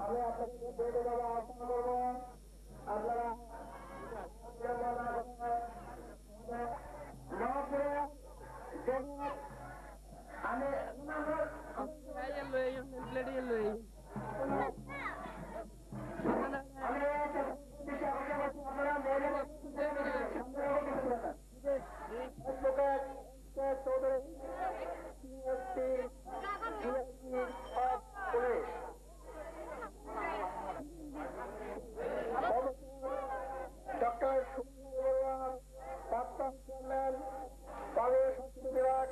আমি আপনাকে ব্যক্তিগতভাবে আহ্বান করব আপনারা আমি ডক্টর প্রাক্তন চেয়ারম্যান পানীয় সংস্কৃতি বিভাগ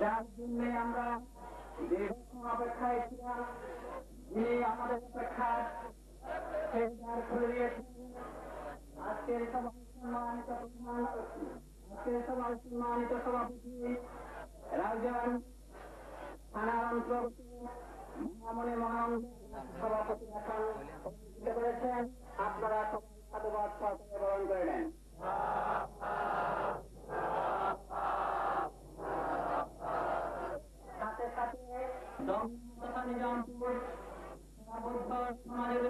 যার জন্য আমরা দীর্ঘক্ষণ অপেক্ষায় ছিলাম, যিনি আমাদের অপেক্ষায় খুলে দিয়েছেন। আজকের সভায় সম্মানিত সভাপতি রাউজান থানার অন্তর্গত মহামণি মহান সভাপতি এখন করেছেন। আপনারা সাধুবাদ গ্রহণ করে নেন। সাথে সাথে নিজামপুর সমাজের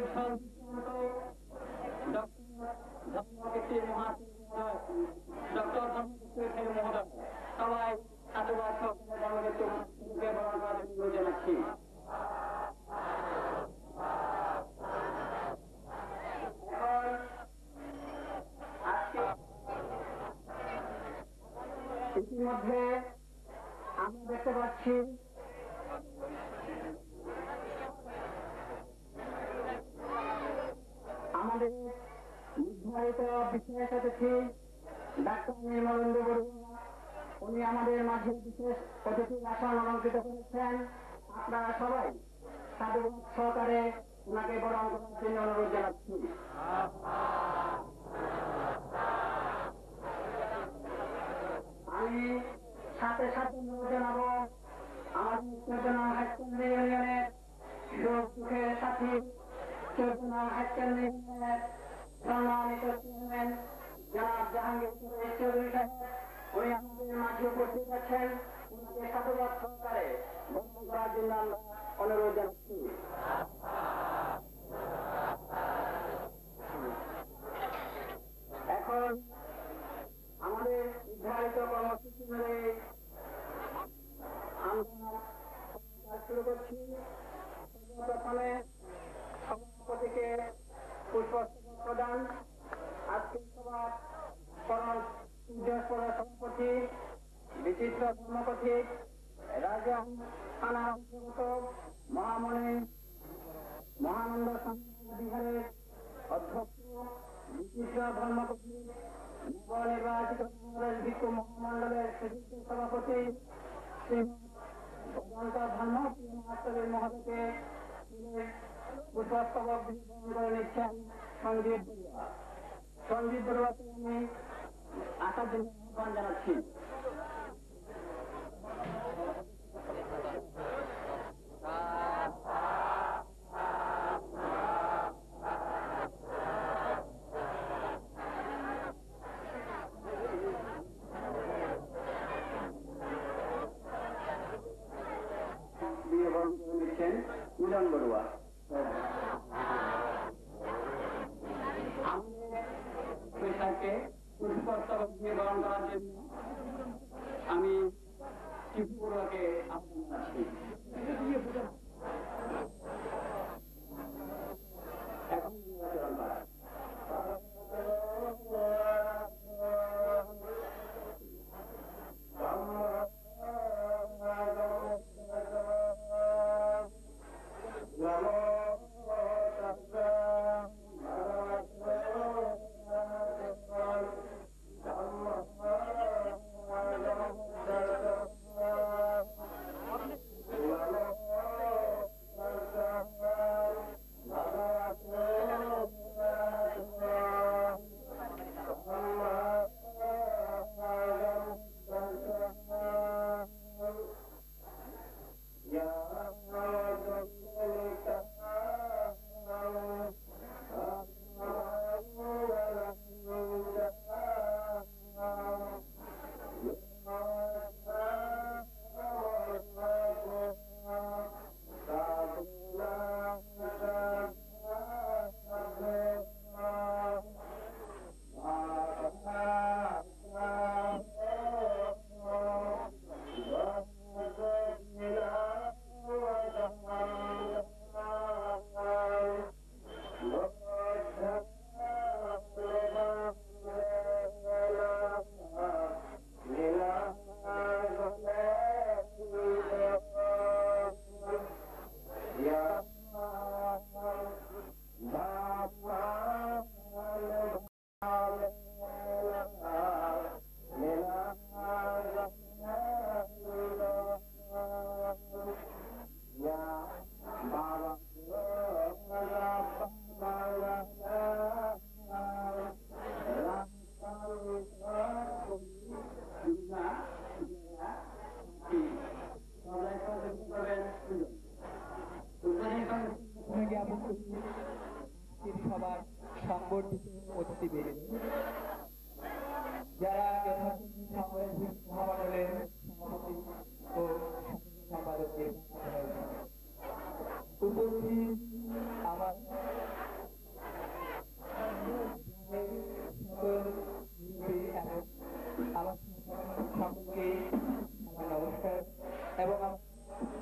ডক্টর মহোদয় সবাই সাধুবাদ জানাচ্ছি। ইতিমধ্যে আমরা দেখতে পাচ্ছি আমাদের নির্ধারিত বিশেষ অতিথি ডাক্তার নির্মলেন্দু বড়ুয়া, উনি আমাদের মাঝে বিশেষ অতিথির আসন অলঙ্কৃত করেছেন। আপনারা সবাই সাধুবাদ সহকারে ওনাকে বরণ করার জন্য অনুরোধ জানাচ্ছি। আমি সাথে সাথে অনুরোধ জানাবো আমাদের চৌদ্দনা হাইস্কুল ইউনিয়নের সুখের সাথী চৌদ্দনা হাইস্কুল ইউনিয়নের সম্মানিত চেয়ারম্যান জনাব জাহাঙ্গীর চৌধুরী সাহেব, উনি আমাদের মাঝে উপস্থিত আছেন। ওনাকে সাধুবাদ সহকারে বরণ করার জন্য আমরা অনুরোধ জানাচ্ছি। এখন আমাদের নির্ধারিত কর্মসূচি মেনে আমরা শুরু করছি। প্রথমে সভাপতিকে পুষ্পস্তবক প্রদান, আজকের সভার সূর্যেশ্বরের সভাপতি বিচিত্র ধর্মপথিক রাজা থানা অন্তর্গত মহামণি মহানন্দ বিহারের অধ্যক্ষ বিচিত্র ধর্মপথিক নবনির্বাচিত কংগ্রেস ভিক্ষু মহামণ্ডলের সদস্য সভাপতি শ্রীমন্ত ধর্মপ্রিয় মাস্টারের মহোদয়কে পুষ্পস্তবক গ্রহণ করে নিচ্ছেন সঞ্জীব বড়ুয়া। সঞ্জীব বড়ুয়াকে আমি আসার জন্য আহ্বান জানাচ্ছি। মিলন বড়ুয়া পুষ্পস্তবক দিয়ে বরণ করার জন্য আমি শিবু বড়ুয়াকে আহ্বান জানাচ্ছি। এখন সবার সংবর্ধিত অতিথিবৃন্দ, যারা মহামণ্ডলের সভাপতি ও সম্পাদকের উপস্থিত আমার আমার সকলকে আমার নমস্কার। এবং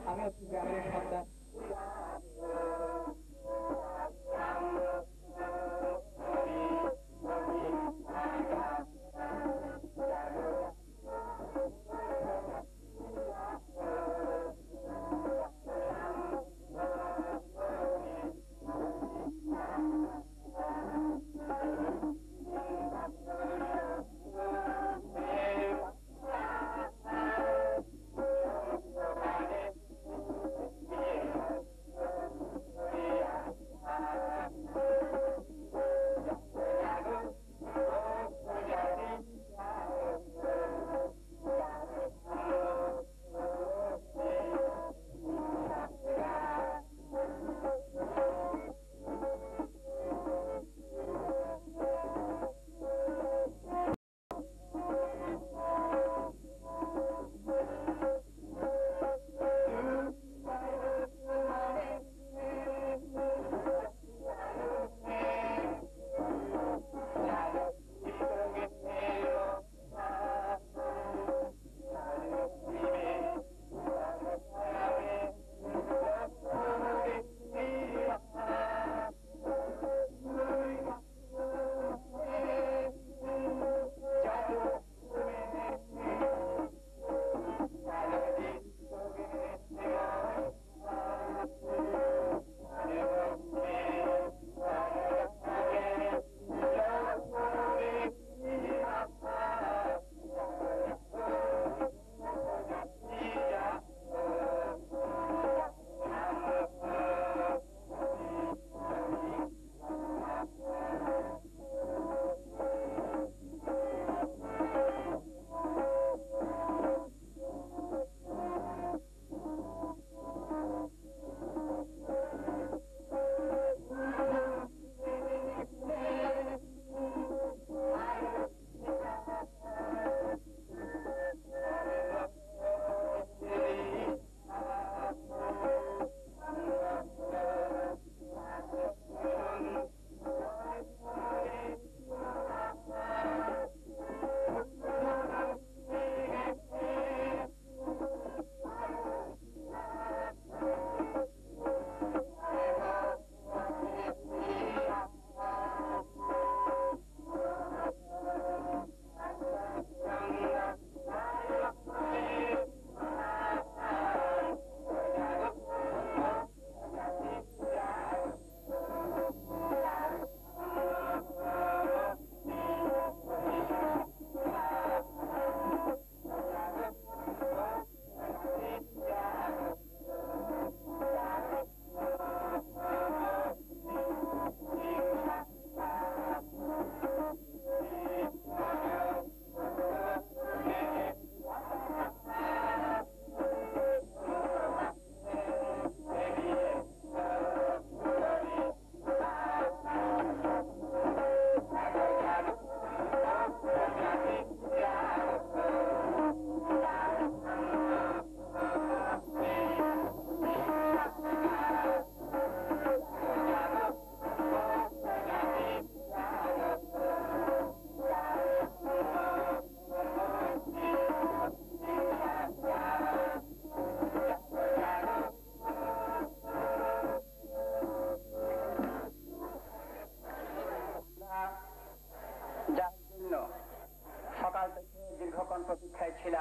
আমি হচ্ছি গ্রামের সন্তান।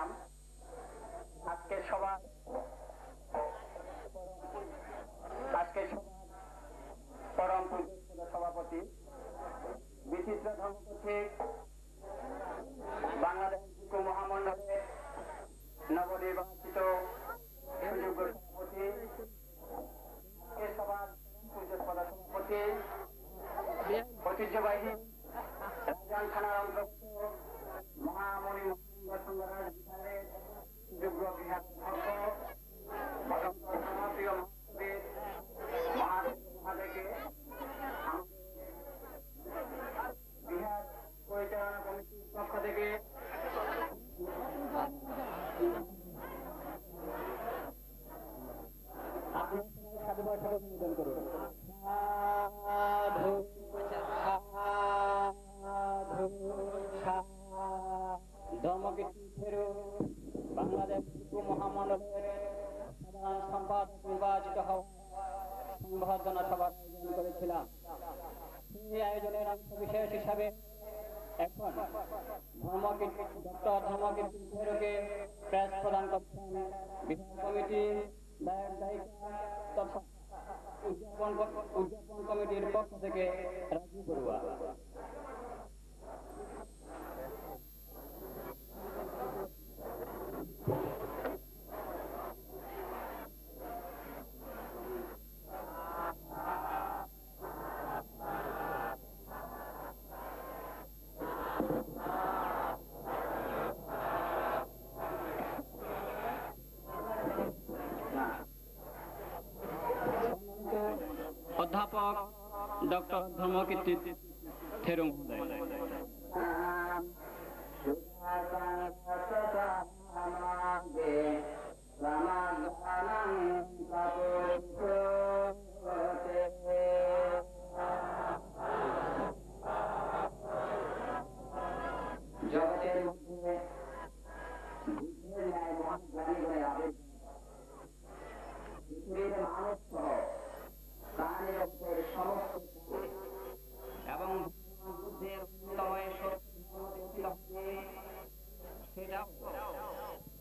ছিলাম। আজকে সবার পরম পূজ্য সভাপতি বিচিত্র ধর্মপথিক বাংলাদেশ হিন্দু মহামণ্ডলের নবনির্বাচিত সুযোগ্য সভাপতি, আজকে সবার পূজ্য সভাপতি ঐতিহ্যবাহী রাজধানী থানার অন্তর্গত মহামণি মহানন্দ সংঘরাজ বিহারের সুযোগ্য বিহারাধ্যক্ষ প্রিয় মহাদেব মহাদেবকে বিহার পরিচালনা কমিটির পক্ষ থেকে আপনি সাধুবাদ নিবেদন করুন। সাধু সাধু ধর্মকীর্তির বাংলাদেশ হিন্দু মহামণ্ডলের সাধারণ সম্পাদক নির্বাচিত হওয়া সংবর্ধনা সভার আয়োজন করেছিলাম। সেই আয়োজনের অংশ বিশেষ হিসাবে এখন ডক্টর ধর্মকীর্তি ফেরুকে প্রেস প্রদান করছেন বিধান কমিটি দায়িকা তথা উদযাপন কমিটির পক্ষ থেকে রাজু বড়ুয়া। অধ্যাপক ডক্টর ধর্মকীর্তি থেরু মহোদয়। জগতের মধ্যে মানুষ সহ প্রাণের উপর সমস্ত এবং বুদ্ধের সেটাও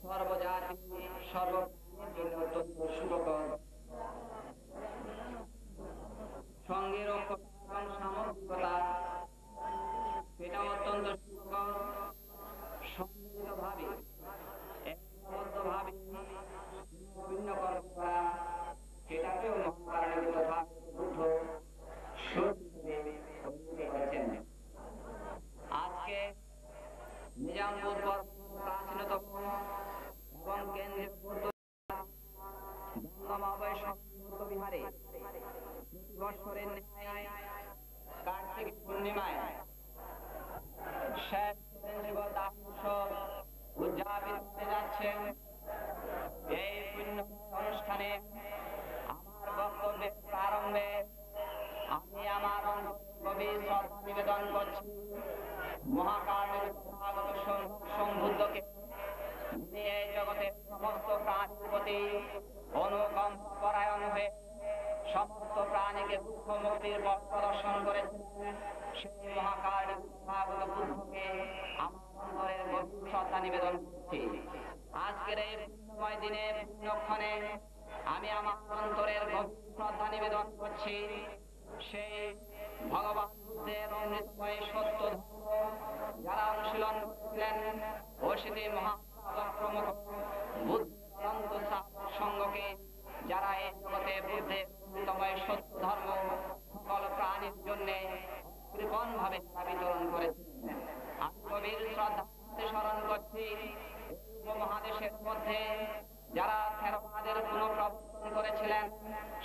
সর্বজাতি সর্বপ্রাণীর জন্য অত্যন্ত সুখকর। সঙ্গের এবং সামগ্রিকতা সেটাও অত্যন্ত সুখকর। সম্মিলিতভাবে একবদ্ধভাবে ভিন্ন কর্ম করা সেটাকেও মহাকারণের কথা করেছেন। আজকে নিজামপুর প্রাচীনতম এবং কেন্দ্রীয় বিহারে বৎসরের ন্যায় কার্তিক পূর্ণিমায় শেষ উৎসব উদযাপিত হতে যাচ্ছে। এই পুণ্য অনুষ্ঠানে আমার বক্তব্যের প্রারম্ভে আমি আমার গভীর শ্রদ্ধা নিবেদন করছি মহাকালের তথাগত সম্বুদ্ধকে, যিনি এই জগতের সমস্ত প্রাণীর প্রতি অনুকম্পা পরায়ণ হয়ে সমস্ত প্রাণীকে দুঃখ মুক্তির পথ প্রদর্শন করেছিলেন। সেই মহাকালের তথাগত বুদ্ধকে আমার অন্তরের গভীর শ্রদ্ধা নিবেদন করছি। আজকের এই পুণ্যময় দিনে পুণ্যক্ষণে আমি আমার অন্তরের গভীর শ্রদ্ধা নিবেদন করছি সেই ভগবান বুদ্ধের অমৃতময় সত্য ধর্ম যারা অনুশীলন করেছিলেন, অসিতি মহাসাধক প্রমুখ বুদ্ধের অনন্ত সঙ্গকে যারা এই জগতে বুদ্ধের অমৃতময় সত্য ধর্ম সকল প্রাণীর জন্য কৃপণ ভাবে বিতরণ করেছিলেন। আমি গভীর শ্রদ্ধা স্মরণ করছি উপমহাদেশের মধ্যে যারা থেরবাদের পুনঃপ্রবর্তন করেছিলেন,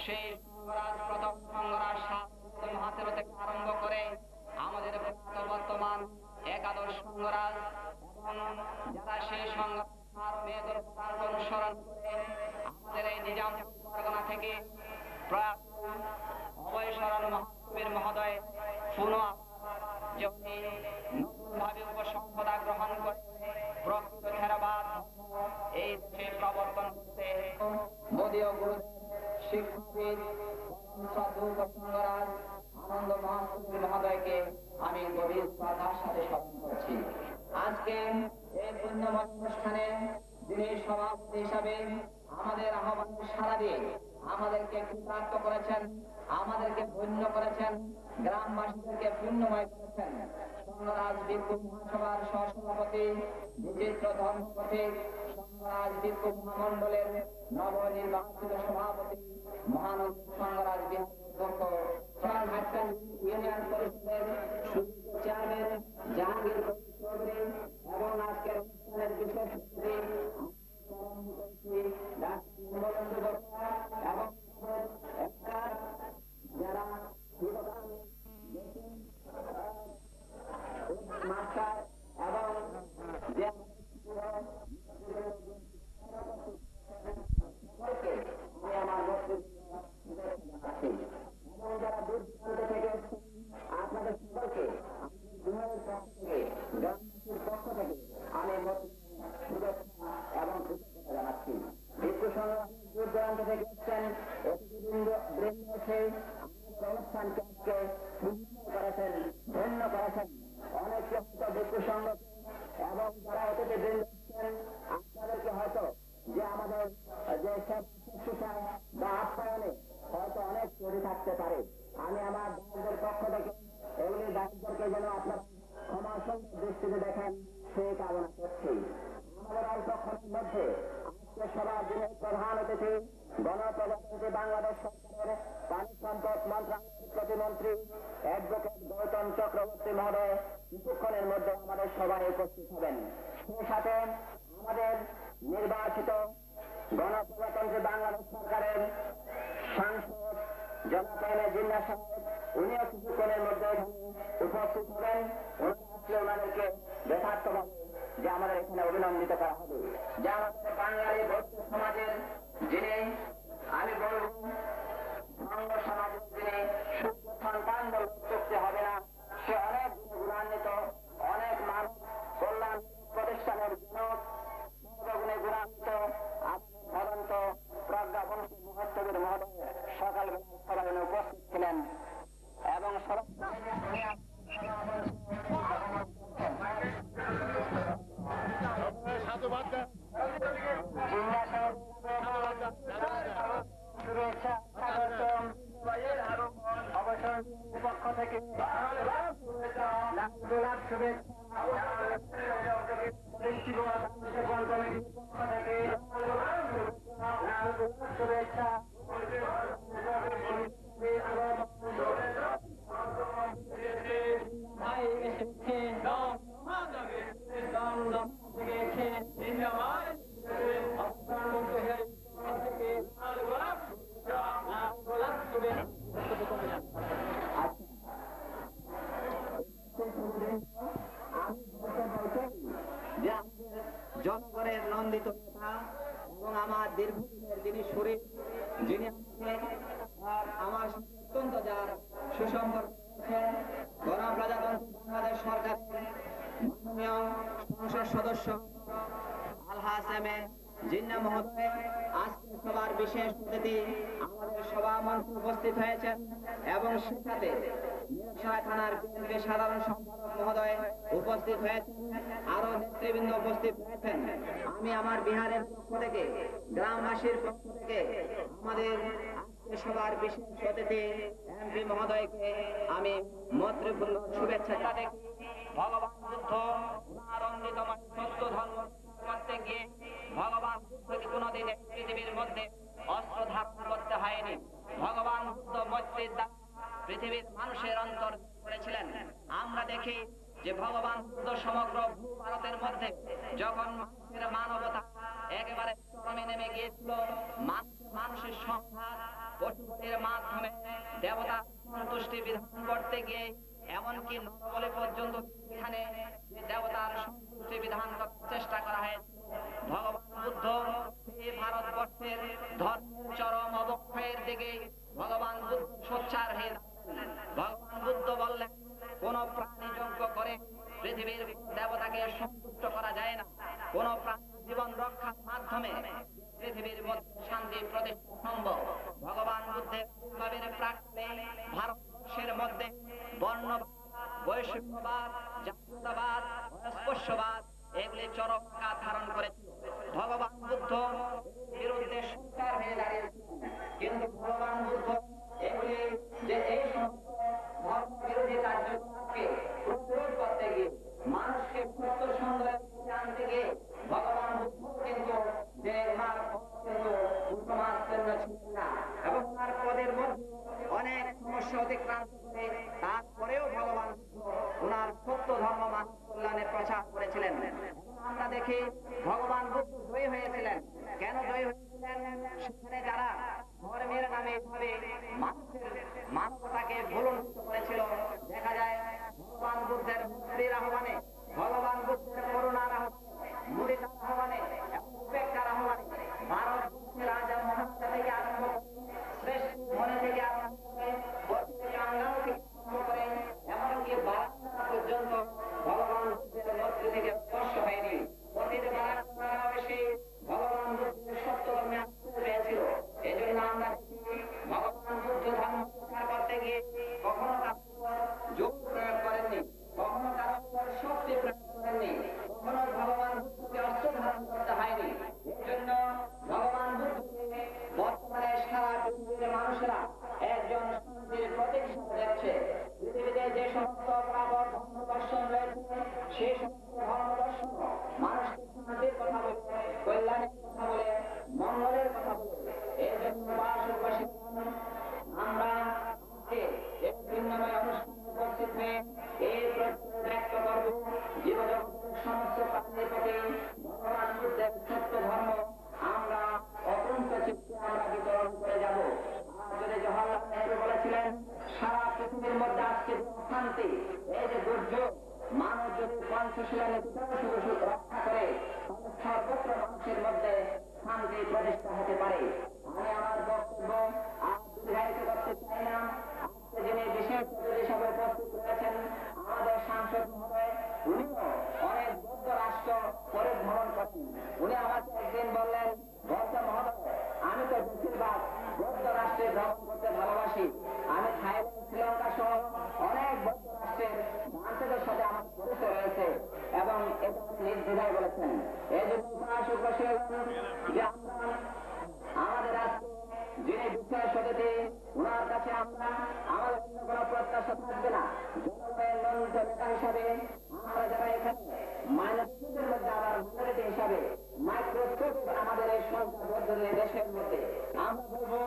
সেই সংঘরাজ প্রথম সংঘরাজ মহাতের থেকে আরম্ভ করে আমাদের বর্তমান একাদশ সংঘরাজ এবং যারা সেই সংঘরাজ অনুসরণ করে আমাদের এই নিজামপুর পরগনা থেকে প্রয়াত অভয়শরণ মহাকবির মহোদয় পুনঃ যখনই নতুনভাবে উপসম্পদা গ্রহণ করে প্রকৃত থেরবাদ এই দেশে প্রবর্তন করতে মোদীয় গুরু শিক্ষাবিদ সাধু সংঘরাজ আনন্দ মহাকবি মহোদয়কে আমি গভীর শ্রদ্ধার সাথে স্মরণ করছি। আজকে এই পুণ্যময় অনুষ্ঠানে যিনি সভাপতি হিসাবে আমাদের আহ্বান সাড়া দিয়ে আমাদেরকে কৃতার্থ করেছেন, আমাদেরকে ধন্য করেছেন, গ্রামবাসীদেরকে পুণ্যময় করেছেন সংঘরাজ ভিক্ষু মহাসভার সহসভাপতি বিচিত্র ধর্মপথিক সংঘরাজ ভিক্ষু মহামণ্ডলের নবনির্বাচিত সভাপতি মহানন্দ সংঘরাজ বিহার অধ্যক্ষ ইউনিয়ন পরিষদের চেয়ারম্যান জাহাঙ্গীর চৌধুরী এবং আজকের অনুষ্ঠানের বিশেষ যারা মাস্টার এবং আমার এবং যারা দূর দূরান্ত থেকে আপনাদের সকলকে গ্রামবাসীর পক্ষ থেকে আমি শুভেচ্ছা এবং কৃতজ্ঞতা জানাচ্ছি। ভিক্ষু সংগ্রাম দূর দূরান্ত থেকে এসছেন অতিথিবৃন্দ এসে আমাদের অনুষ্ঠানকে আজকে সুন্দর করেছেন, ধন্য করেছেন। অনেক হয়তো ভিক্ষু সংগ্রহ এবং যারা অতিথিবৃন্দ এসছেন আপনাদেরকে হয়তো যে আমাদের যে শুশ্রূষা বা আপ্যায়নে হয়তো অনেক চুরি থাকতে পারে। আমি আমার দায়িত্বের পক্ষ থেকে এগুলি দায়িত্বকে যেন আপনারা ক্ষমার সঙ্গে দৃষ্টিতে দেখেন সেই কামনা করছি। আমাদের অল্পক্ষণের মধ্যে আজকে সবার দিনের প্রধান অতিথি গণপ্রজাতন্ত্রী বাংলাদেশ সরকারের পানি সম্পদ মন্ত্রণালয়ের প্রতিমন্ত্রী অ্যাডভোকেট গৌতম চক্রবর্তী মহোদয় কিছুক্ষণের মধ্যে আমাদের সভায় উপস্থিত হবেন। সেই সাথে আমাদের নির্বাচিত গণপ্রজাতন্ত্রী বাংলাদেশ সরকারের সাংসদ জনতা জিন্না সাহেব উনিও কিছুক্ষণের মধ্যে এখানে উপস্থিত হবেন। আসলে ওনাদেরকে যথার্থভাবে যে আমাদের এখানে অভিনন্দিত করা হবে। যে আমাদের বাঙালি বৌদ্ধ সমাজের যিনি আমি বলব সংঘ সমাজের যিনি শুদ্ধ সন্তান করতে হবে না, সে অনেক গুণান্বিত, অনেক মানুষ কল্যাণ প্রতিষ্ঠানের জনক সর্বগুণে গুণান্বিত ভবন্ত প্রজ্ঞাবংশী মহোৎসবের মহোদয় সকালবেলা সবাই উপস্থিত ছিলেন এবং শুভেচ্ছা অবসর পক্ষ থেকে শুভেচ্ছা জনগণের নন্দিত নেতা এবং আমার দীর্ঘদিনের যিনি শরীর যিনি আমার অত্যন্ত যার সুসম্পর্ক গণপ্রজাতন্ত্রী বাংলাদেশ সরকারের মাননীয় সংসদ সদস্য আলহাজ এম এ জিন্না মহোদয় আজকের সভার বিশেষ অতিথি আমাদের সভা মঞ্চে উপস্থিত হয়েছেন এবং সাথে মিরসরাই থানার বিএনপি সাধারণ সম্পাদক মহোদয় উপস্থিত হয়েছেন, আরো নেতৃবৃন্দ উপস্থিত হয়েছেন। আমি আমার বিহারের পক্ষ থেকে গ্রামবাসীর পক্ষ থেকে আমাদের আজকের সভার বিশেষ অতিথি এমপি মহোদয়কে আমি মৈত্রীপূর্ণ শুভেচ্ছা জানাই। ভগবান বুদ্ধ অনন্দিতময় সত্য ধর্ম করতে গিয়ে ভগবান বুদ্ধকে কোনদিন পৃথিবীর মধ্যে অস্ত্র ধারণ করতে হয়নি। ভগবান বুদ্ধ মৈত্রীর দ্বারা পৃথিবীর মানুষের অন্তর করেছিলেন। আমরা দেখি যে ভগবান বুদ্ধ সমগ্র ভারতের মধ্যে যখন মানুষের মানবতা একেবারে চরমে নেমে গিয়েছিল, মানুষের সংঘাত পশুপতির মাধ্যমে দেবতা সন্তুষ্টি বিধান করতে গিয়ে এমনকি নরবলি পর্যন্ত এখানে দেবতার সন্তুষ্টি বিধান করার চেষ্টা করা হয়েছে। ভগবান বুদ্ধ এই ভারতবর্ষের ধর্মের চরম অবক্ষয়ের দিকে ভগবান বুদ্ধ সোচ্চার হয়ে ভগবান বুদ্ধ বললেন কোন প্রাণী যজ্ঞ করে পৃথিবীর দেবতাকে সন্তুষ্ট করা যায় না, কোন প্রাণী জীবন রক্ষার মাধ্যমে পৃথিবীর মধ্যে শান্তি প্রতিষ্ঠা সম্ভব। ভগবান বুদ্ধের আবির্ভাবের প্রাক্কালে ভারতবর্ষের মধ্যে বর্ণবাদ, বৈষম্যবাদ, জাতীয়তাবাদ, অস্পৃশ্যবাদ এগুলি চরম আকার ধারণ করেছিল। ভগবান বুদ্ধ বিরুদ্ধে সোচ্চার হয়ে দাঁড়িয়েছিলেন, কিন্তু ভগবান বুদ্ধ এগুলি যে এই সমস্ত ধর্ম বিরোধী কার্যকলাপকে প্রতিরোধ করতে গিয়ে মানুষকে সত্য সন্দেহে আনতে গিয়ে ভগবান বুদ্ধ কিন্তু যে ওনার কিন্তু সমাজপূর্ণ ছিলেন না, এবং ওনার পদের মধ্যে অনেক সমস্যা অতিক্রান্ত করে তারপরেও ভগবান বুদ্ধ ওনার সত্য ধর্ম মানুষ কল্যাণের প্রচার করেছিলেন। আমরা দেখি ভগবান বুদ্ধ জয়ী হয়েছিলেন। কেন জয়ী হয়েছিলেন? সেখানে যারা ধর্মের নামে এভাবে মানুষের মানবতাকে ভুলুণ্ঠিত করেছিল, দেখা যায় ভগবান বুদ্ধের মুক্তির আহ্বানে, ভগবান বুদ্ধের করুণার আহ্বানে, মুড়িতার আহ্বানে এবং উপেক্ষার আহ্বানে ভারতবর্ষের রাজা মহারাজা থেকে আরম্ভ করে শ্রেষ্ঠ মনে থেকে আরম্ভ করে বাংলাও থেকে আরম্ভ করে এমনকি বারাণসী পর্যন্ত ভগবান বুদ্ধের মধ্যে থেকে স্পর্শ হয়নি। পণ্ডিত বারাণসী ভগবান বুদ্ধের সত্য ধর্মে আশ্রয় পেয়েছিল। এই জন্য আমরা ভগবান বুদ্ধ ধর্ম প্রচার করতে গিয়ে কখনো তার উপর যোগ প্রয়োগ করেননি, কখনো তার উপর শক্তি প্রয়োগ করেননি, কখনো ভগবান বুদ্ধকে অস্ত্র ধারণ করতে হয়নি। এই জন্য ভগবান বুদ্ধকে বর্তমানে সারা পৃথিবীর মানুষেরা একজন শান্তির প্রতীক হিসেবে দেখছে। পৃথিবীতে যে সমস্ত প্রাবর ধর্ম দর্শন রয়েছে সেই সমস্ত ধর্ম দর্শন মানুষকে শান্তির কথা বলে, কল্যাণের কথা বলে, মঙ্গলের কথা বলে। এই জন্য আমরা এই ভিন্নময় অনুষ্ঠানে উপস্থিত হয়ে এই প্রত্যয় ব্যক্ত করব, জীবজগতের সমস্ত প্রাণীর প্রতি ভগবান বুদ্ধের সত্য ধর্ম আমরা অত্যন্ত চিত্তে আমরা বিতরণ করে যাব। আর যদি জওহরলাল নেহরু বলেছিলেন সারা পৃথিবীর মধ্যে আজকে যে অশান্তি, এই যে দুর্যোগ, মানুষ যদি পঞ্চশীলা নীতিটাও শুধু রক্ষা করে তাহলে সর্বত্র মানুষের মধ্যে শান্তি প্রতিষ্ঠা হতে পারে। আমি আমার বক্তব্য আর দীর্ঘায়িত করতে চাই না। আজকে যিনি বিশেষ অতিথি হিসেবে উপস্থিত রয়েছেন আমাদের সাংসদ মহোদয়, উনিও অনেক বৌদ্ধ রাষ্ট্র পরিভ্রমণ করেন। উনি আমাকে একদিন বললেন, মহোদয় আমি তো বেশিরভাগ বৌদ্ধ রাষ্ট্রে ভ্রমণ করতে ভালোবাসি। আমি থাইল্যান্ড, শ্রীলঙ্কা সহ অনেক বৌদ্ধ রাষ্ট্রের মানুষদের সাথে আমার পরিচয় রয়েছে এবং এটা উনি নির্দ্বিধায় বলেছেন। এই জন্য যে আমরা আমাদের রাষ্ট্রে যিনি বিশেষ অতিথি, ওনার কাছে আমরা আমাদের অন্য কোনো প্রত্যাশা থাকবে না। জনগণের নন্দিত নেতা হিসাবে আমরা যারা এখানে মাইনরিটিদের মধ্যে আবার মাইনরিটি হিসাবে মাইক্রোস্কোপ আমাদের এই সংখ্যাবদ্ধ দেশের মধ্যে আমরা বলবো,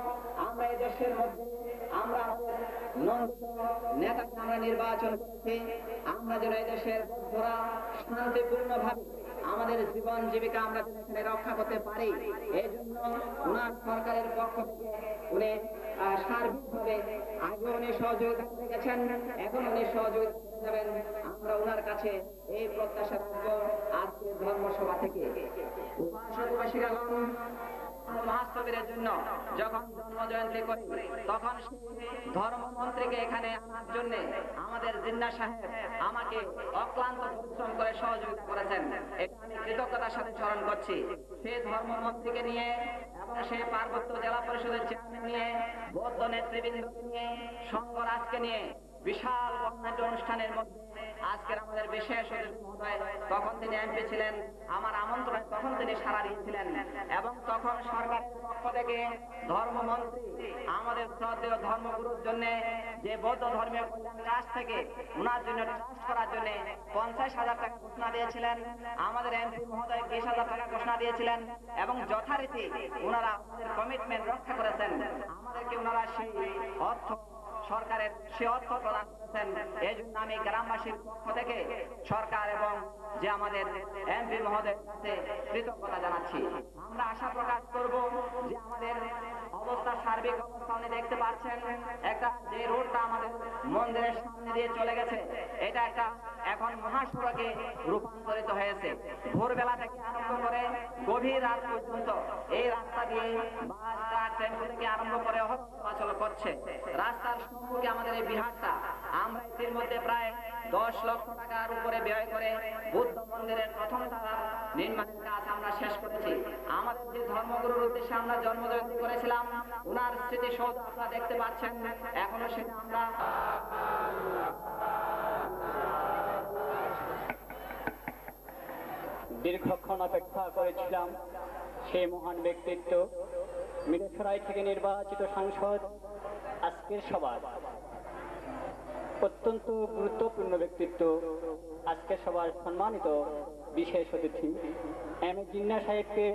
আমরা এই দেশের মধ্যে আমরা আমাদের নন্দিত নেতাকে আমরা নির্বাচন করেছি। আমরা যেন এই দেশের বৌদ্ধরা শান্তিপূর্ণভাবে আমাদের জীবন জীবিকা আমরা যেন এখানে রক্ষা করতে পারি, এই জন্য ওনার সরকারের পক্ষ থেকে উনি সার্বিকভাবে আগে উনি সহযোগিতা করে গেছেন, এখন উনি সহযোগিতা করে যাবেন। আমরা ওনার কাছে এই প্রত্যাশা রাখবো। আজকে ধর্মসভা থেকে মহাস্তবীরের জন্য যখন জন্ম জয়ন্তী করি তখন ধর্মমন্ত্রীকে এখানে আনার জন্য আমাদের জিন্না সাহেব আমাকে অক্লান্ত পরিশ্রম করে সহযোগিতা করেছেন। এটা আমি কৃতজ্ঞতার সাথে স্মরণ করছি। সেই ধর্মমন্ত্রীকে নিয়ে এবং সেই পার্বত্য জেলা পরিষদের চেয়ারম্যান নিয়ে, বৌদ্ধ নেতৃবৃন্দকে নিয়ে, সংঘরাজকে নিয়ে বিশাল বর্ণাঢ্য অনুষ্ঠানের মধ্যে আজকের আমাদের বিশেষ অতিথি মহোদয়, তখন তিনি এমপি ছিলেন, আমার আমন্ত্রণে তখন তিনি সাড়া দিয়েছিলেন এবং তখন সরকারের পক্ষ থেকে ধর্মমন্ত্রী আমাদের শ্রদ্ধেয় ধর্মগুরুর জন্য যে বৌদ্ধ ধর্মীয় কল্যাণ ট্রাস্ট থেকে ওনার জন্য ট্রাস্ট করার জন্য 50,000 টাকা ঘোষণা দিয়েছিলেন। আমাদের এমপি মহোদয় 20,000 টাকা ঘোষণা দিয়েছিলেন এবং যথারীতি ওনারা আমাদের কমিটমেন্ট রক্ষা করেছেন। আমাদেরকে ওনারা সেই অর্থ সরকারের সে অর্থ প্রদান করেছেন। এই জন্য আমি গ্রামবাসীর পক্ষ থেকে সরকার এবং যে আমাদের এমপি মহোদয়ের কাছে কৃতজ্ঞতা জানাচ্ছি। আমরা আশা প্রকাশ করব যে আমাদের অবস্থা, সার্বিক অবস্থা উনি দেখতে পাচ্ছেন, একটা যে রোডটা আমাদের মন্দিরের সামনে দিয়ে চলে গেছে, এটা একটা এখন মহাসড়কে রূপান্তরিত হয়েছে। ভোরবেলা থেকে আরম্ভ করে গভীর রাত পর্যন্ত এই রাস্তা দিয়ে বাস, ট্রাক, টেম্পো থেকে আরম্ভ করে চলাচল করছে। রাস্তার সম্মুখে আমাদের এই বিহারটা আমরা এর মধ্যে প্রায় 10 লক্ষ টাকার উপরে ব্যয় করে বুদ্ধ মন্দিরের প্রথম তলার নির্মাণের কাজ আমরা শেষ করেছি। আমাদের যে ধর্মগুরুর উদ্দেশ্যে আমরা জন্মজয়ন্তী করেছিলাম, ওনার স্মৃতিসৌধ আপনারা দেখতে পাচ্ছেন, এখনো সেটা আমরা দীর্ঘক্ষণ অপেক্ষা করেছিলাম সেই মহান ব্যক্তিত্ব মিরসরাই থেকে নির্বাচিত সাংসদ আজকের সভা অত্যন্ত গুরুত্বপূর্ণ ব্যক্তিত্ব আজকের সভার সম্মানিত বিশেষ অতিথি এম এ জিন্না সাহেবকে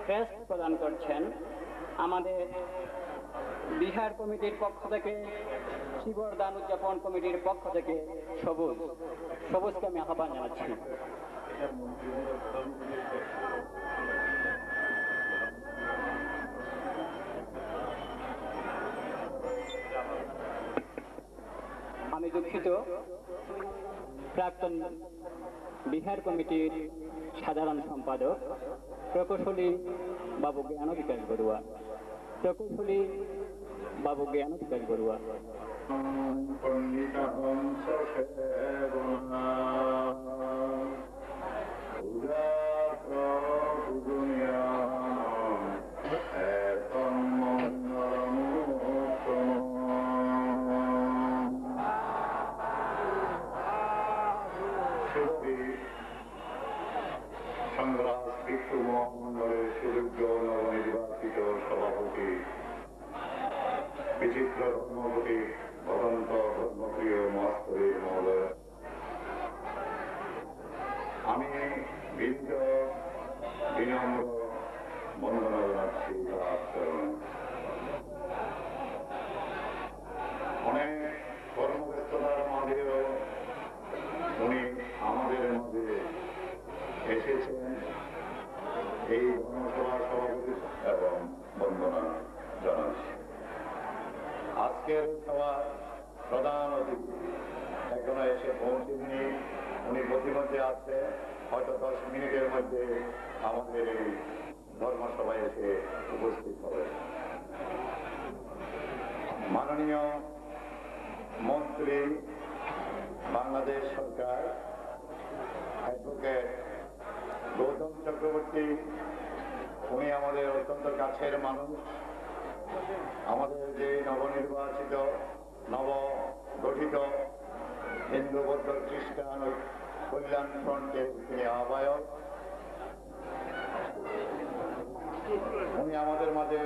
ক্রেস্ট প্রদান করছেন আমাদের বিহার কমিটির পক্ষ থেকে শিবর দান উদযাপন কমিটির পক্ষ থেকে সবুজকে আমি আহ্বান জানাচ্ছি। আমি দুঃখিত, প্রাক্তন বিহার কমিটির সাধারণ সম্পাদক প্রকৌশলী বাবু জ্ঞান বিকাশ বড়ুয়া সংগ্রাম বিক্ষু মহামণ্ডলের সুযোগ্য নবনির্বাচিত সভাপতি বিচিত্র ধর্মপতি অনন্ত ধর্মপ্রিয় মহাস্তরীর মহোদয়, আমি বিনম্র বন্দনা জানাচ্ছি তার চরণে। অনেক কর্মব্যস্ততার মাঝেও উনি আমাদের মাঝে এসেছেন এই গণসভার সভাপতি এবং বন্দনা জানাচ্ছি। আজকের সভার প্রধান অতিথি এখনো এসে পৌঁছেননি, উনি প্রতিমধ্যে আসছে, হয়তো 10 মিনিটের মধ্যে আমাদের এই ধর্মসভায় এসে উপস্থিত হবে। মাননীয় মন্ত্রী, বাংলাদেশ সরকার অ্যাডভোকেট গৌতম চক্রবর্তী, উনি আমাদের অত্যন্ত কাছের মানুষ। আমাদের যে নবনির্বাচিত নবগঠিত হিন্দু বৌদ্ধ খ্রিস্টান কল্যাণ ফ্রন্টের তিনি আহ্বায়ক। উনি আমাদের মাঝে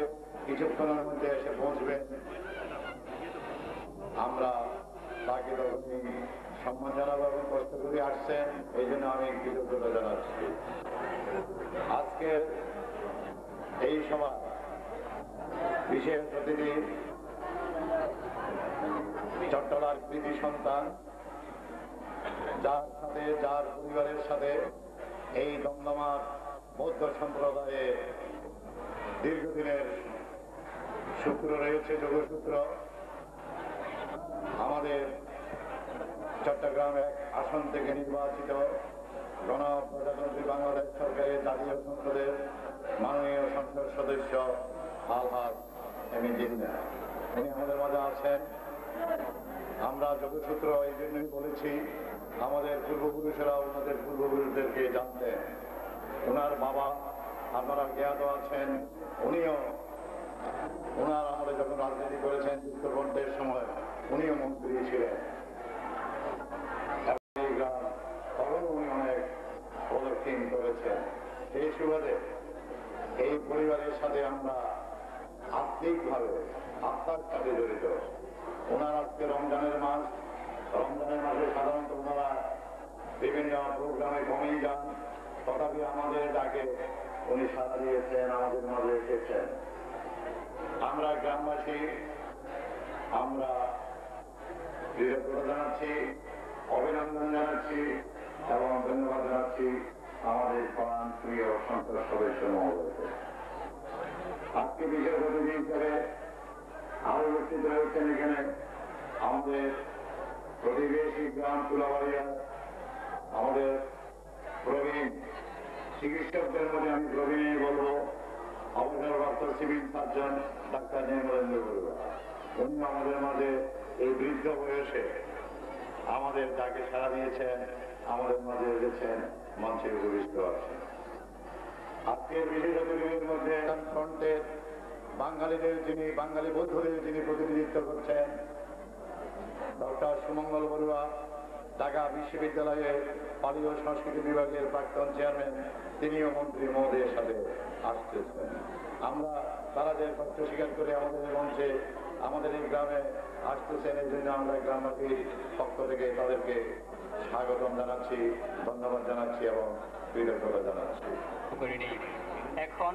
কিছুক্ষণের মধ্যে এসে পৌঁছবেন। আমরা তাকে তখনই সম্মান জানাবো এবং কষ্ট করে আসছেন, এই জন্য আমি কৃতজ্ঞতা জানাচ্ছি। আজকের এই সভা বিশেষ অতিথি চট্টলার কৃতি সন্তান, যার পরিবারের সাথে এই দমদমার বৌদ্ধ সম্প্রদায়ে দীর্ঘদিনের সূত্র রয়েছে, যোগসূত্র। আমাদের চট্টগ্রাম 1 আসন থেকে নির্বাচিত গণপ্রজাতন্ত্রী বাংলাদেশ সরকারের জাতীয় সংসদের মাননীয় সংসদ সদস্য আলহাজ এম এ জিন্না, উনি আমাদের মাঝে আছেন। আমরা যোগসূত্র এই জন্যই বলেছি, আমাদের পূর্বপুরুষেরা ওনাদের পূর্বপুরুষদেরকে জানতেন। ওনার বাবা আপনারা জ্ঞাত আছেন, উনিও ওনার আমলে যখন রাজনীতি করেছেন যুক্তফ্রন্টের সময়, উনিও মন্ত্রী ছিলেন। উনি অনেক প্রদক্ষিণ করেছেন। সেই সুবাদে এই পরিবারের সাথে আমরা আত্মিকভাবে আত্মার সাথে জড়িত। ওনার আজকে রমজানের মাসে সাধারণত ওনারা বিভিন্ন প্রোগ্রামে কমেই যান, তথাপি আমাদের ডাকে উনি সাড়া দিয়েছেন, আমাদের মাঝে এসেছেন। আমরা গ্রামবাসী আমরা কৃতজ্ঞতা জানাচ্ছি, অভিনন্দন জানাচ্ছি এবং ধন্যবাদ জানাচ্ছি আমাদের প্রাণ প্রিয় সংসদ সদস্য মহোদয়কে। আজকে বিশেষ অতিথি হিসেবে আরো উপস্থিত রয়েছেন এখানে আমাদের প্রতিবেশী গ্রাম তুলাবাড়িয়া, আমাদের প্রবীণ চিকিৎসকদের মধ্যে আমি প্রবীণই বলবো অবসরপ্রাপ্ত সিভিল সার্জন ডাক্তার নির্মলেন্দ্র বড়ুয়া। উনি আমাদের মাঝে এই বৃদ্ধ বয়সে আমাদের ডাকে সাড়া দিয়েছেন, আমাদের মাঝে এসেছেন, মঞ্চে উপবিষ্ট আছেন। আজকের বিশেষ অতিথিদের মধ্যে ফ্রন্টের বাঙালি বৌদ্ধদের যিনি প্রতিনিধিত্ব করছেন ডক্টর সুমঙ্গল বড়ুয়া, ঢাকা বিশ্ববিদ্যালয়ের পালি ও সংস্কৃতি বিভাগের প্রাক্তন চেয়ারম্যান, তিনিও মন্ত্রী মহোদয়ের সাথে আসতেছেন। আমরা তারাদের পক্ষ স্বীকার করে আমাদের মঞ্চে আমাদের এই গ্রামে আসতেছেন, এই জন্য আমরা গ্রামবাসীর পক্ষ থেকে তাদেরকে স্বাগতম জানাচ্ছি, ধন্যবাদ জানাচ্ছি এবং কৃতজ্ঞতা জানাচ্ছি। এখন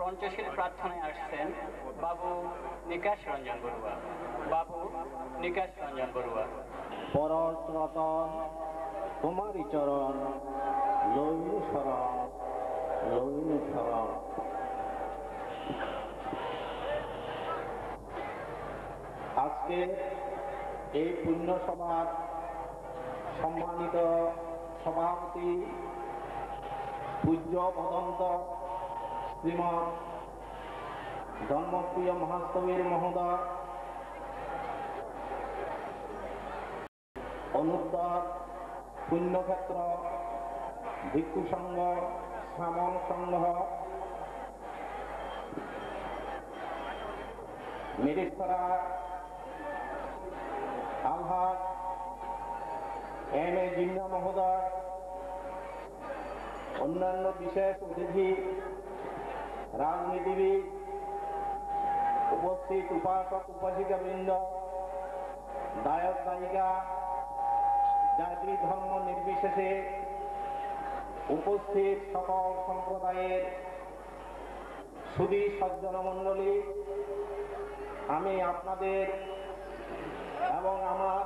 পঞ্চশীল প্রার্থনায় আসছেন বাবু নিকাশ রঞ্জন বড়ুয়া। বাবু নিকাশ রঞ্জন বড়ুয়া। পরশ রতন কুমারী চরণ লইনু শরণ লইনু শরণ। আজকে এই পুণ্য সভার সম্মানিত সভাপতি পূজ্য ভদন্ত শ্রীমৎ ধর্মপ্রিয় মহাস্তবীর মহোদয়, অনুদ্ধার পুণ্যক্ষেত্র ভিক্ষু সংঘ শ্রামণ সংঘ মিরিস্তরা আলহাজ M.A. জিন্না মহোদয়, অন্যান্য বিশেষ অতিথি, রাজনীতিবিদ, উপস্থিত উপাসক উপাসিকাবৃন্দ, গায়ক গায়িকা, জাতি ধর্ম নির্বিশেষে উপস্থিত সকল সম্প্রদায়ের সুধী সজ্জন মণ্ডলী, আমি আপনাদের এবং আমার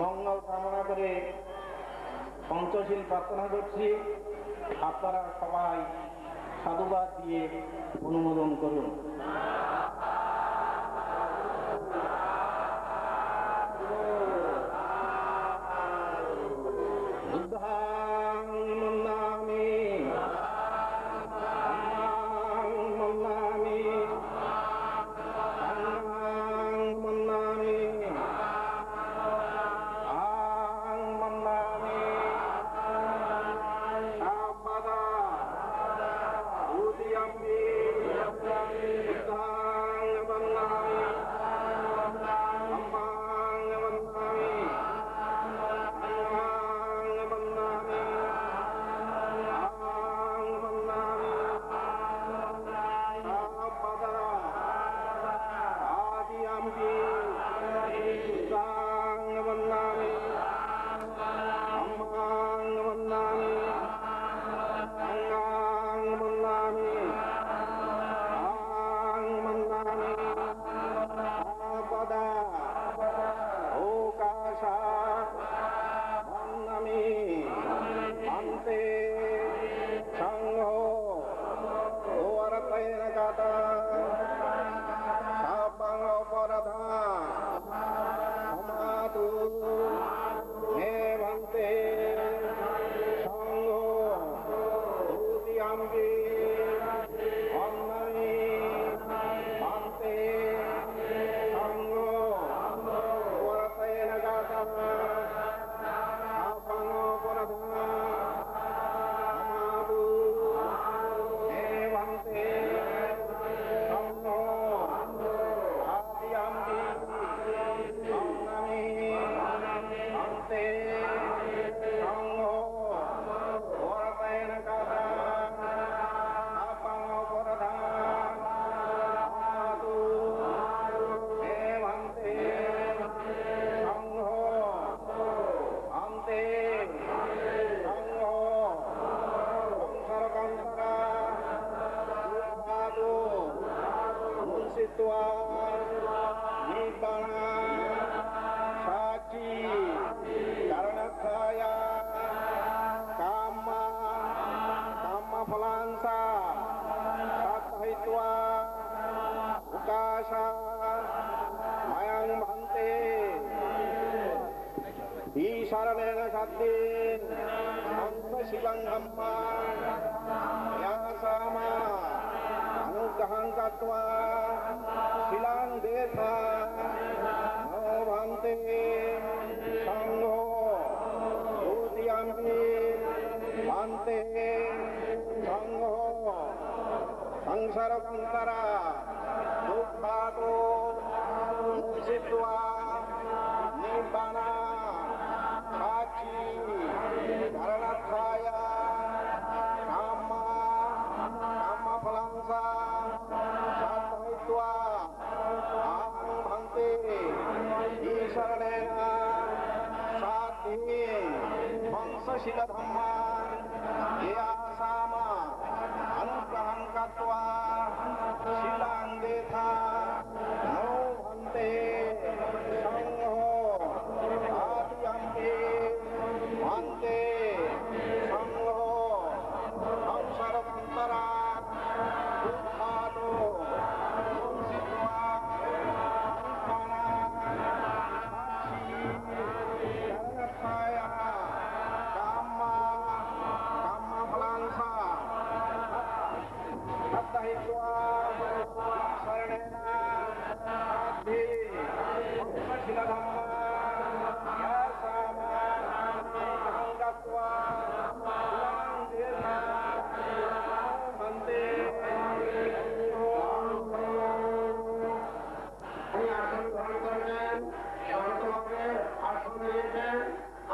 মঙ্গল কামনা করে পঞ্চশীল প্রার্থনা করছি। আপনারা সবাই সাধুবাদ দিয়ে অনুমোদন করুন। Pampana, Hachi, Karanathaya, Kama, Kama Phalansa, Satvaitva, Aham Bhante, Isharanena, Sati, Vansashila Dhamma, Yasama, Anugrahan Katva, Shilandetha, No Bhante, Sangho, Adiyampi, Bhante, Sangho, Hamsaratantara, Buddhato, Sitva, Pana, Sachi, Karanathaya, Kama, Kama Phalansa, Tattahitva, Saranena, Adhi, Vansashila Dhamma, Yasama, Ahangatva, Shilandetha, Bhante, আসন গ্রহণ করবেন, শান্তভাবে আসন নিয়েছেন।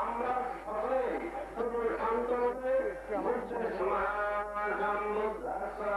আমরা সকলে খুব শান্তভাবে সমাজম বুদ্ধাসা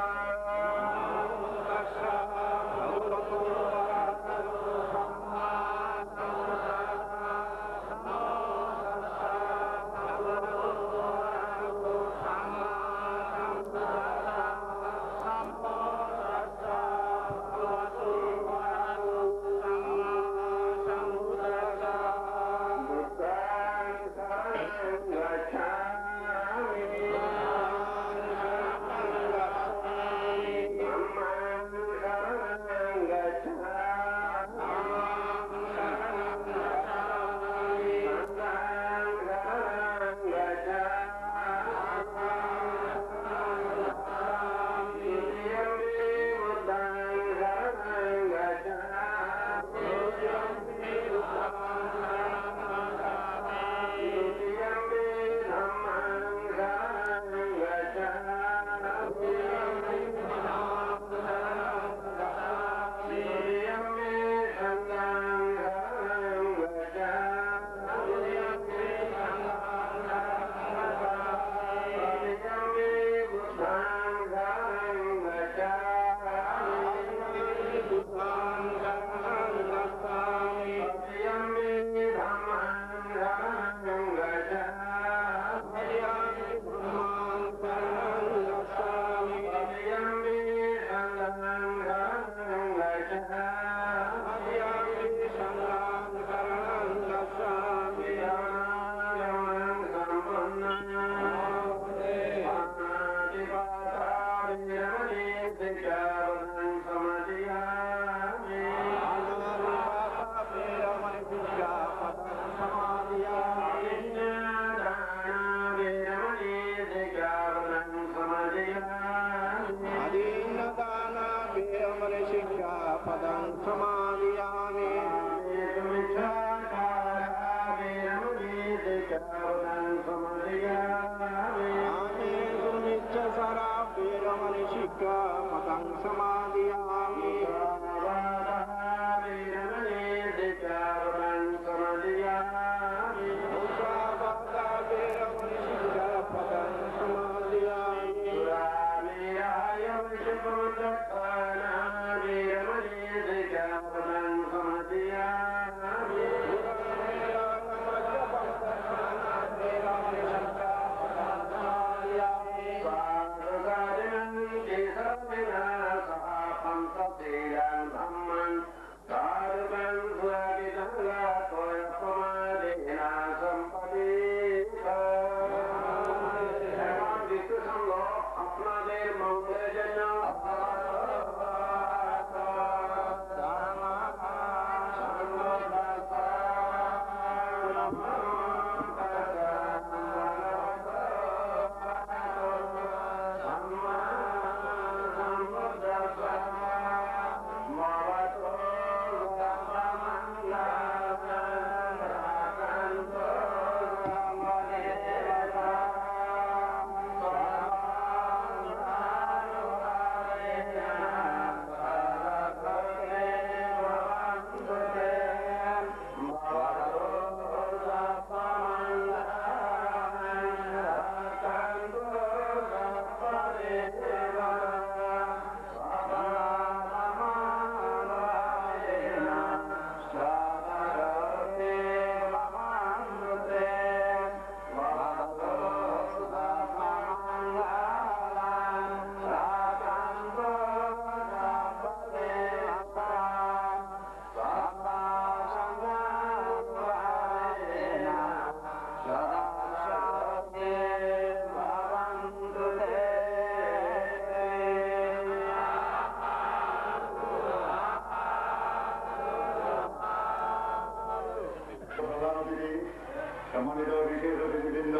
সম্মানিত বিশেষ অতিথিবৃন্দ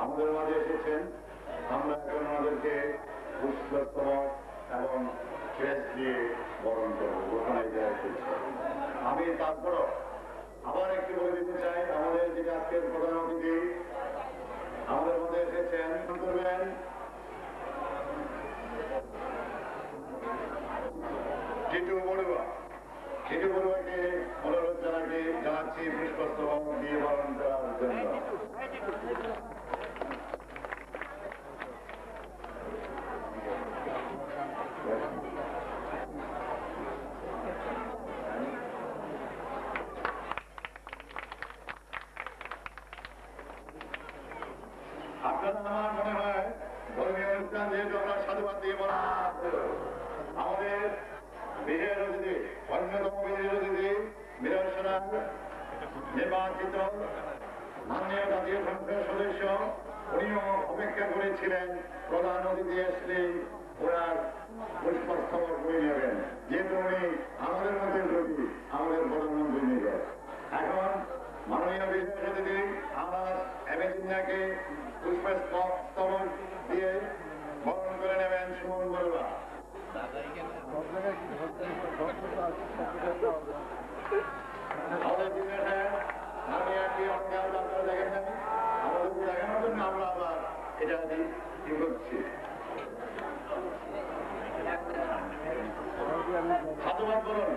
আমাদের মাঝে এসেছেন। আমরা এখন আমাদেরকে পুষ্পস্তবক এবং ক্রেস্ট দিয়ে বরণ করবো, ঘোষণায় দেওয়া এসেছে। আমি তারপরও আবার একটু বলে দিতে চাই, আমাদের যিনি আজকের প্রধান অতিথি আমাদের মধ্যে এসেছেন করবেন টিটু বড়ুয়া। টিটু বড়ুয়াকে অনুরোধ জানাচ্ছি পুষ্পস্তবক দিয়ে বরণ করার জন্য। আপনারা আমার মনে হয় ধর্মীয় অনুষ্ঠান যেহেতু আমরা সাধুবাদ দিয়ে বলা আমাদের বিজয়ের অতিথি অন্যতম বিজয়ের অতিথি মিলন সোনার নির্বাচিত মাননীয় জাতীয় সংসদ সদস্য, উনিও অপেক্ষা করেছিলেন প্রধান অতিথি আসলে ওনার পুষ্পস্তবক বই নেবেন, যেহেতু উনি আমাদের মধ্যে রোগী, আমাদের প্রধানমন্ত্রী নিজের। এখন মাননীয় বিশেষ অতিথি আমরা এমএজিনাকে পুষ্পস্তবক দিয়ে বরণ করে নেবেন সুমন বড়ুয়া। আমাদের বিজয় আমি একটি অঙ্গাল আপনারা দেখেন না, আমাদের দেখানোর জন্য আমরা আবার এটা কি করছি। সাধুবাদ বলুন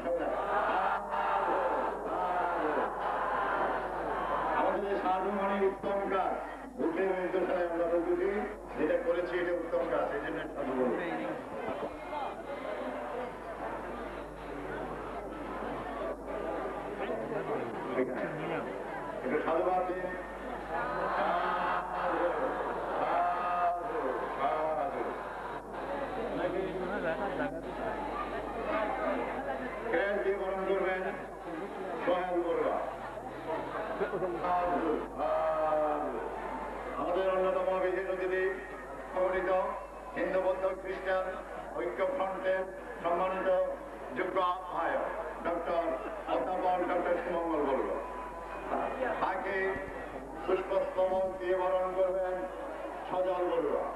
আমাদের সাধু মানে উত্তম কাজ, বুঝে নির্দেশনায় আমরা বুঝি যেটা করেছি এটা উত্তম কাজ, এই জন্য সাধু বলুন। একটু সাধুবাদ দিন। দিয়ে বরণ করবেন সোহেল বড়ুয়া। আমাদের অন্যতম বিশেষ অতিথি সংগঠিত হিন্দু বৌদ্ধ খ্রিস্টান ঐক্য ফ্রন্টের সম্মানিত যোগ্য আহ্বায়ক অধ্যাপক ডক্টর সুমঙ্গল বড়ুয়া। তাকে পুষ্পস্তবক দিয়ে বরণ করবেন সজল বড়ুয়া।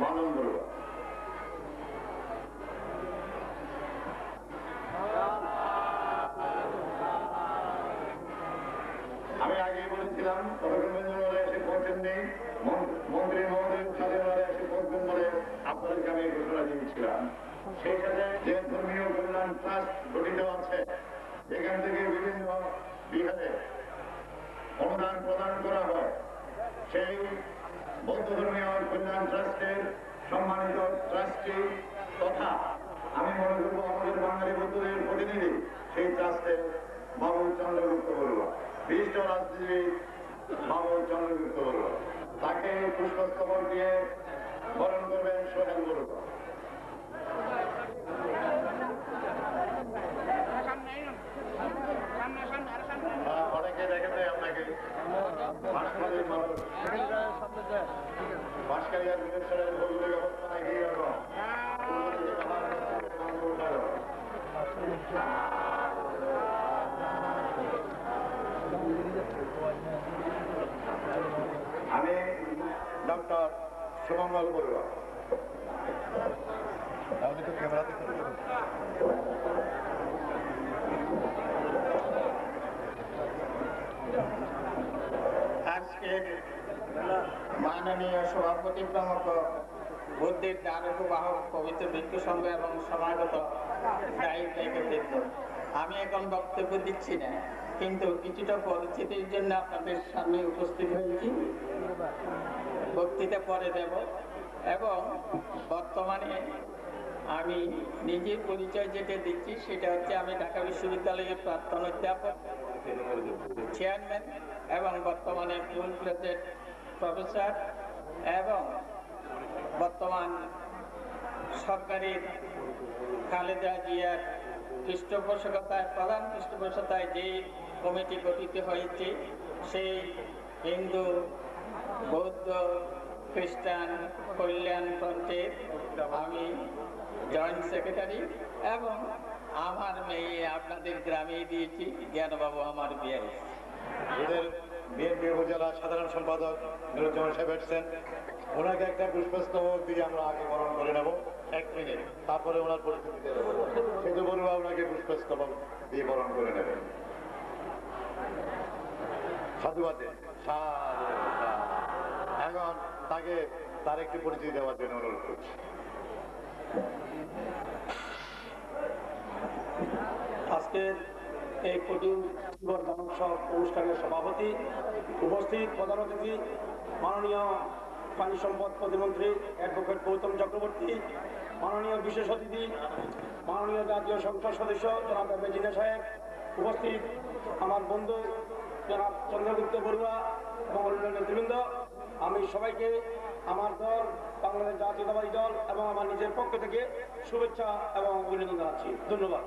মানন বড়ুয়া। আমি আগেই বলেছিলাম এসে পৌঁছেননি, মন্ত্রী মহোদয়ের সাথে ওনারা এসে পৌঁছবেন বলে আপনাদেরকে আমি ঘোষণা দিয়েছিলাম। সেই সাথে যে ধর্মীয় কল্যাণ ট্রাস্ট গঠিত আছে, এখান থেকে বিভিন্ন বিহারে অনুদান প্রদান করা হয়, সেই বৌদ্ধ ধর্মীয় কল্যাণ ট্রাস্টের সম্মানিত ট্রাস্টি তথা আমি মনে করবো আমাদের বাঙালি বৌদ্ধদের প্রতিনিধি সেই ট্রাস্টের বাবু চন্দ্রগুপ্ত বড়ুয়া, বিশিষ্ট রাজনীতিবিদ বাবু চন্দ্রগুপ্ত বড়ুয়া। তাকে পুষ্পস্তবক দিয়ে বরণ করবেন সোহেল বড়ুয়া। অনেকে দেখেন আপনাকে বাঁশখালীর বিদেশের ভৌগোলিক অবস্থা নাকি এরকম আমি ডক্টর সুমঙ্গল বড়ুয়া। তাহলে তো ক্যামেরাতে আজকের মাননীয় সভাপতি প্রমুখ বুদ্ধির দ্বারক বাহক পবিত্র ভিক্ষু সংঘ এবং সমাগত দায়িত্ব একত্রিত, আমি এখন বক্তব্য দিচ্ছি না, কিন্তু কিছুটা পরিচিতির জন্য আপনাদের সামনে উপস্থিত হয়েছি। বক্তৃতা পরে দেব এবং বর্তমানে আমি নিজের পরিচয় যেটা দিচ্ছি সেটা হচ্ছে আমি ঢাকা বিশ্ববিদ্যালয়ের প্রাক্তন অধ্যাপক, চেয়ারম্যান এবং বর্তমানে ফুল প্লেজেড প্রফেসর এবং বর্তমান সরকারি খালেদা জিয়ার পৃষ্ঠপোষকতায় প্রধান পৃষ্ঠপোষকতায় যে কমিটি গঠিত হয়েছে সেই হিন্দু, বৌদ্ধ, খ্রিস্টান কল্যাণ ফ্রন্টের আমি জয়েন্ট সেক্রেটারি এবং আমার মেয়ে আপনাদের গ্রামেই দিয়েছি, জ্ঞানবাবু আমার বিয়ে। এদের বিএনপি উপজেলা সাধারণ সম্পাদক নুরুজ্জামান সাহেব এসেছেন, ওনাকে একটা পুষ্পস্তবক দিয়ে আমরা আগে বরণ করে নেব 1 মিনিট, তারপরে ওনার পরিস্থিতি দিয়ে দেবো। সেতু বড়ুয়া ওনাকে পুষ্পস্তবক দিয়ে বরণ করে নেবেন। সাধুবাদে এখন তাকে তার একটি পরিচয় দেওয়ার জন্য অনুরোধ করছি। আজকের এই কুটির দানোৎসব অনুষ্ঠানের সভাপতি, উপস্থিত প্রধান অতিথি মাননীয় পানি সম্পদ প্রতিমন্ত্রী অ্যাডভোকেট গৌতম চক্রবর্তী, মাননীয় বিশেষ অতিথি মাননীয় জাতীয় সংসদ সদস্য জনাব জিনা সাহেব, উপস্থিত আমার বন্ধু জনাব চন্দ্রগুপ্ত বড়ুয়া এবং অন্যান্য নেতৃবৃন্দ, আমি সবাইকে আমার দল বাংলাদেশ জাতীয়তাবাদী দল এবং আমার নিজের পক্ষ থেকে শুভেচ্ছা এবং অভিনন্দন জানাচ্ছি। ধন্যবাদ।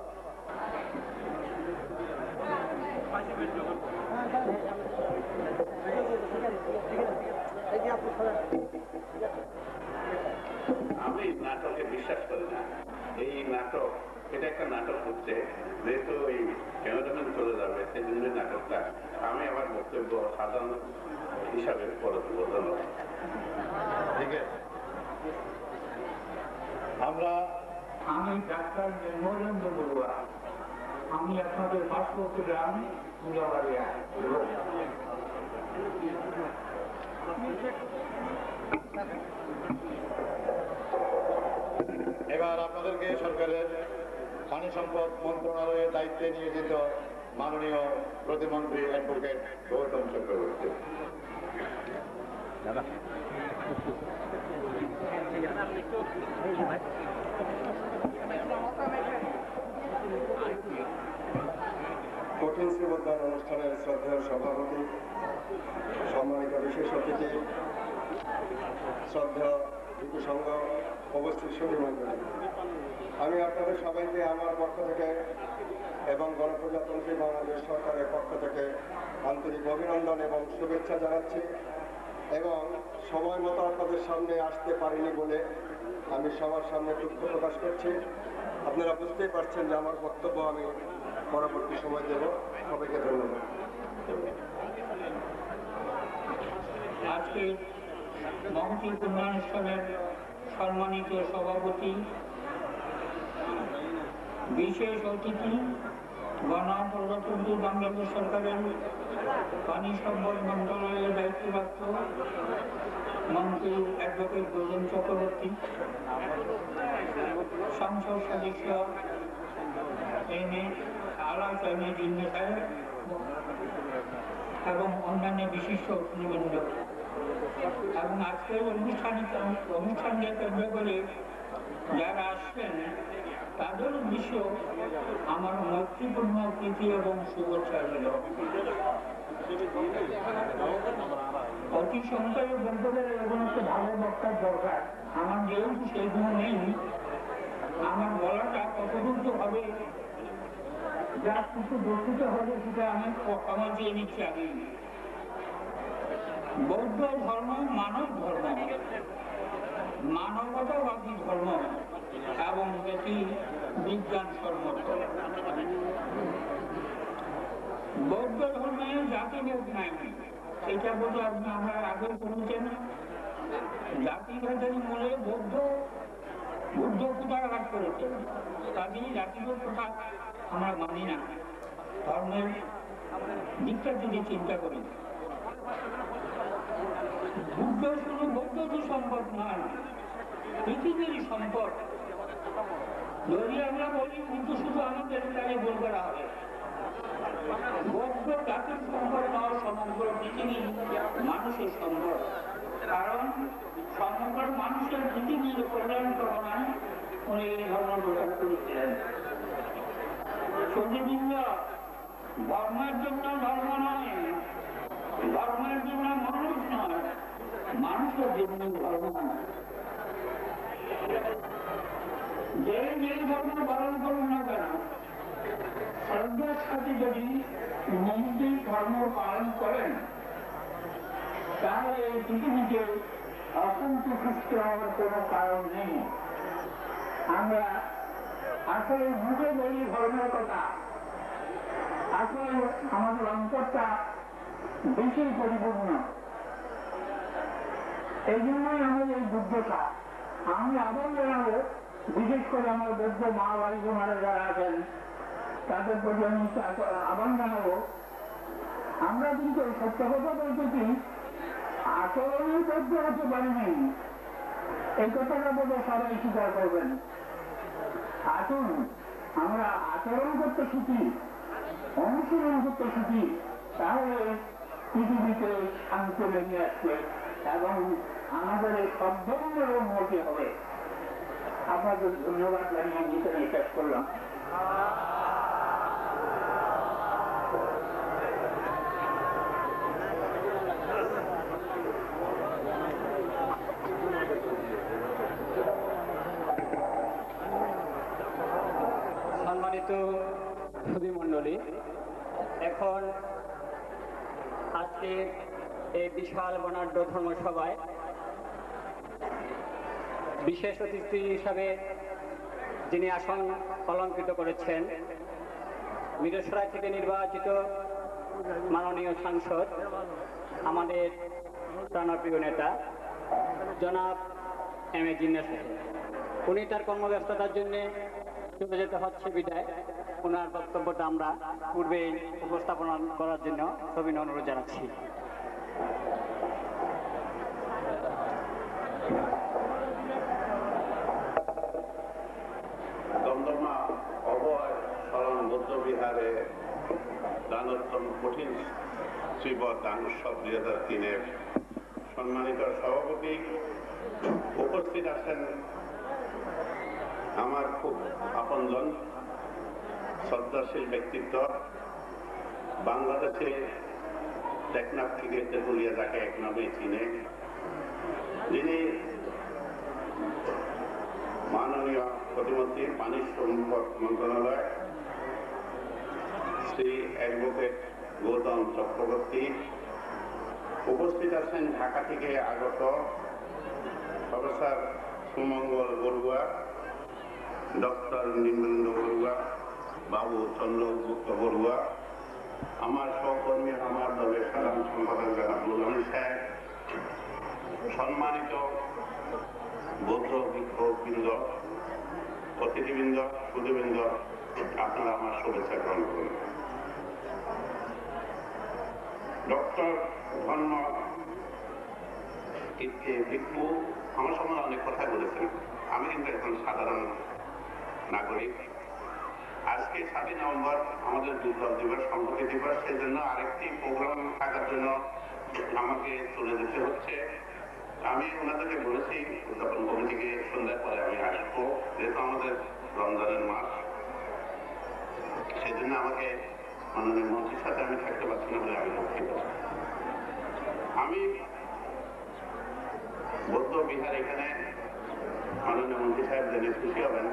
আমি নাটকে বিশ্বাস করি না। এই নাটক, এটা একটা নাটক হচ্ছে, যেহেতু এই ক্যামেরাম্যান চলে যাবে সেই জন্য নাটকটা আমি আমার বক্তব্য সাধারণ হিসাবে করে দেবো। ধন্যবাদ। ঠিক আছে, আমি ডাক্তার নরেন্দ্র বড়ুয়া, আমি আপনাদের পার্শ্ববর্তী গ্রাম মুলাবাড়িয়া। এবার আপনাদেরকে সরকারের পানি সম্পদ মন্ত্রণালয়ের দায়িত্বে নিয়োজিত মাননীয় প্রতিমন্ত্রী অ্যাডভোকেট গৌতম চক্রবর্তী। কঠিন শ্রীবদ্ধান অনুষ্ঠানের শ্রদ্ধেয় সভাপতি, সম্মানিত বিশেষ অতিথি, শ্রদ্ধেয় ভিপি সংঘ, উপস্থিত সুধীমণ্ডলী, আমি আপনাদের সবাইকে আমার পক্ষ থেকে এবং গণপ্রজাতন্ত্রী বাংলাদেশ সরকারের পক্ষ থেকে আন্তরিক অভিনন্দন এবং শুভেচ্ছা জানাচ্ছি এবং সময় মতো আপনাদের সামনে আসতে পারিনি বলে আমি সবার সামনে দুঃখ প্রকাশ করছি। আপনারা বুঝতেই পারছেন যে আমার বক্তব্য আমি পরবর্তী সময় দেব। সবাইকে ধন্যবাদ। আজকে মহতী অনুষ্ঠানের সম্মানিত সভাপতি, বিশেষ অতিথি, গণপ্রজাতন্ত্রী বাংলাদেশ সরকারের পানি সম্পদ মন্ত্রণালয়ের দায়িত্বপ্রাপ্ত মন্ত্রী অ্যাডভোকেট গৌতম চক্রবর্তী, সংসদ সদস্য জিন্না সাহেব এবং অন্যান্য বিশিষ্ট অতিথিবৃন্দ এবং আজকের অনুষ্ঠানকে কেন্দ্র করে যারা আসছেন তাদের উদ্দেশ্য আমার মৈত্রীপূর্ণ প্রীতি এবং শুভেচ্ছা রইল। অতি সংখ্যায় বক্তব্যের এবং একটা ভালো বক্তার দরকার। আমার যেহেতু সেইগুলো নেই, আমার বলাটা কতটুকু হবে, যা কিছু বক্তৃত হবে সেটা আমি আমার দিয়ে নিচ্ছি আগে। বৌদ্ধ ধর্ম মানব ধর্ম, মানবতাবাদী ধর্ম এবং এটি বিজ্ঞান সম্মত। বৌদ্ধ ধর্মে জাতিভেদ নাই, এটা বোধ আমরা আগে শুনেছেন। জাতিভেদের মূলে বুদ্ধ কুটাঘাত করেছেন, কাজেই জাতিভেদ কথা আমরা মানি না। ধর্মের দিকটা যদি চিন্তা করি, বুদ্ধ শুধু বৌদ্ধ সম্পদ নয়, পৃথিবীর সম্পদ। যদি আমরা বলি বুদ্ধ শুধু আমাদের তাহলে ভুল করা হবে। বৌদ্ধ জাতির সম্পদ নয়, সমগ্র পৃথিবীর মানুষের সম্পদ। কারণ সমগ্র মানুষের পৃথিবীর কল্যাণ কামনায় উনি এই ধর্ম প্রচার করেছিলেন। সত্যিবৃন্দ, ধর্মের জন্য ধর্ম নয়, ধর্মের জন্য মানুষ নয়, মানুষের জন্য ধর্ম নয়। যে ধর্ম পালন করুন না কেন, শ্রদ্ধার সাথে যদি নিজেদের ধর্ম পালন করেন, তাহলে এই পৃথিবীতে অসন্তুষ্ট হওয়ার কোনো কারণ নেই। আমরা আসলে মুখে বলি ধর্মের কথা, আসলে আমাদের অন্তরটা বেশি পরিপূর্ণ। এই জন্যই আমাদের এই যুদ্ধটা। আমি আবার জানাবো, বিশেষ করে আমার বৌদ্ধ মা ভাই বোনেরা যারা আছেন তাদের প্রতি আমি আহ্বান জানাবো, আমরা কিন্তু সত্য কথা বলতেছি, আচরণের বদ্ধ হতে পারিনি। এই কথাটা বোধহয় সবাই স্বীকার করবেন। আসুন আমরা আচরণ করতে শিখি, অনুশীলন করতে শিখি, তাহলে পৃথিবীতে শান্তি লেগে আসবে এবং আমাদের এই সব ধরনের উন্নতি হবে। আপনাদের ধন্যবাদ জানিয়ে গীতা শেষ করলাম। সম্মানিত সুধীমণ্ডলী, এখন আজকে এই বিশাল বর্ণাঢ্য ধর্মসভায় বিশেষ অতিথি হিসাবে যিনি আসন অলঙ্কৃত করেছেন, মিরসরাই থেকে নির্বাচিত মাননীয় সাংসদ, আমাদের প্রাণপ্রিয় নেতা জনাব এম এ জিন্নাহ সাহেব। উনি তার কর্মব্যস্ততার জন্য চলে যেতে হচ্ছে বিদায় ওনার বক্তব্যটা আমরা পূর্বেই উপস্থাপনা করার জন্য সবিনয় অনুরোধ জানাচ্ছি। দমদমা অভয় শরণ বৌদ্ধ বিহারে দানোত্তম কঠিন শ্রীবৎ দান উৎসব 2003-এর সম্মানিত সভাপতি, উপস্থিত আছেন আমার খুব আপনজন শ্রদ্ধাশীল ব্যক্তিত্ব, বাংলাদেশে টেকনাফ থেকে তেঁতুলিয়া যাকে এক নামে চিনে, যিনি মাননীয় প্রতিমন্ত্রী পানি সম্পদ মন্ত্রণালয় শ্রী অ্যাডভোকেট গৌতম চক্রবর্তী, উপস্থিত আছেন ঢাকা থেকে আগত প্রফেসর সুমঙ্গল বড়ুয়া, ডক্টর নির্মলেন্দু বড়ুয়া, বাবু চন্দ্রগুপ্ত বড়ুয়া, আমার সহকর্মী, আমার দলের সাধারণ সম্পাদক জনাব নুরুল সাহেব, সম্মানিত বৌদ্ধ ভিক্ষুবৃন্দ, অতিথিবৃন্দ, সুধীবৃন্দ, আপনারা আমার শুভেচ্ছা গ্রহণ করুন। ডক্টর ধর্ম ভিক্ষু আমার সম্বন্ধে অনেক কথা বলেছেন। আমি কিন্তু একজন সাধারণ নাগরিক। আজকে 7 নভেম্বর আমাদের দুর্গা দিবস, সংহতি দিবস, সেই জন্য আরেকটি প্রোগ্রাম থাকার জন্য আমাকে চলে যেতে হচ্ছে। আমি ওনাদেরকে বলেছি উদ্যাপন কমিটিকে সন্ধ্যার পরে আমি আসবো, যেহেতু আমাদের রমজানের মাস, সেই জন্য আমাকে মাননীয় মন্ত্রীর সাথে আমি থাকতে পারছি না বলে আমি দুঃখিত। আমি বৌদ্ধ বিহার এখানে মাননীয় মন্ত্রী সাহেব জেনে খুশি হবেন,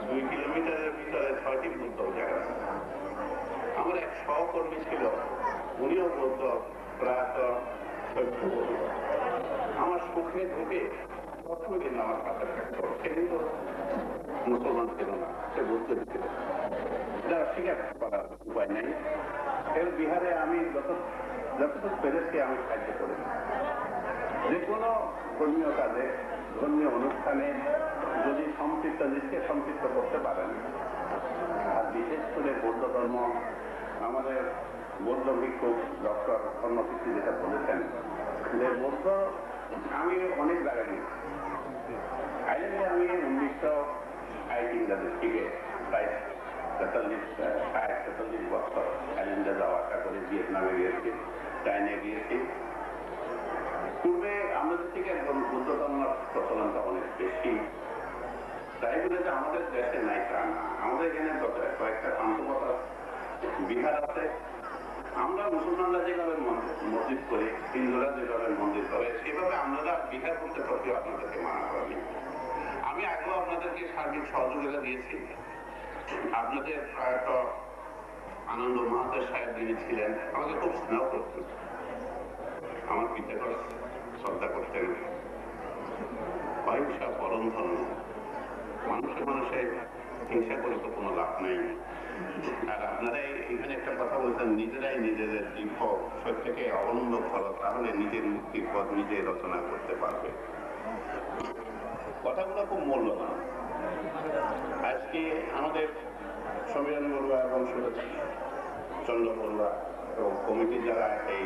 2 কিলোমিটারের ভিতরে 6টি বৌদ্ধ জায়গা আছে। আমার এক সহকর্মী ছিল, উনিও বৌদ্ধ, প্রায়ত আমার সুখে ঢুকে প্রথমে দিন আমার সাথে থাকতো। সে কিন্তু মুসলমান ছিল না, সে বৌদ্ধ ছিল, এটা অস্বীকার করার উপায় নেই। এর বিহারে আমি যতটুকু পেরেছি আমি সাহায্য করেছি। যে কোনো ধর্মীয় কাজে, ধর্মীয় অনুষ্ঠানে যদি নিজকে সম্পৃক্ত করতে পারেন, আর বিশেষ করে বৌদ্ধ ধর্ম, আমাদের বৌদ্ধ ভিক্ষুক ডক্টর কর্মসূচি যেটা বলেছেন যে বৌদ্ধ, আমি অনেক জায়গায় নিয়েছি। আইল্যান্ডে আমি 1960 ইংরেজি থেকে প্রায় 47 বছর আইল্যান্ডে যাওয়া আসা করে, ভিয়েতনামে গিয়েছি, চায়না গিয়েছি। পূর্বে আমাদের থেকে একদম বৌদ্ধ ধর্মের প্রচলনটা অনেক বেশি, তাই বলে যে আমাদের দেশে নাই তা না। আমাদের এখানে কয়েকটা শান্তপথা বিহার আছে। আমরা মুসলমানরা যেভাবে মসজিদ করি, হিন্দুরা যেভাবে মন্দির করে, সেভাবে আমরা বিহার করতে কেউ আপনাদেরকে মানা করেনি। আমি আগেও আপনাদেরকে সার্বিক সহযোগিতা দিয়েছি। আপনাদের প্রায়ত আনন্দ মহাদেব সাহেব যিনি ছিলেন আমাকে খুব স্নেহ করতেন, আমার পিতাকে শ্রদ্ধা করতেন। অহিংসা পরম ধর্ম, মানুষে মানুষে হিংসা করে তো কোনো লাভ নেই। আর আপনারাই এখানে একটা কথা বলছেন, নিজেরাই নিজেদের দীর্ঘ সত্যকে অবলম্বন করো, তাহলে নিজের মুক্তির পথ নিজে রচনা করতে পারবে। কথাগুলো খুব মূল্যবান। আজকে আমাদের সমীরণ বড়ুয়া এবং সুরজ চন্দ্র বড়ুয়া এবং কমিটির যারা এই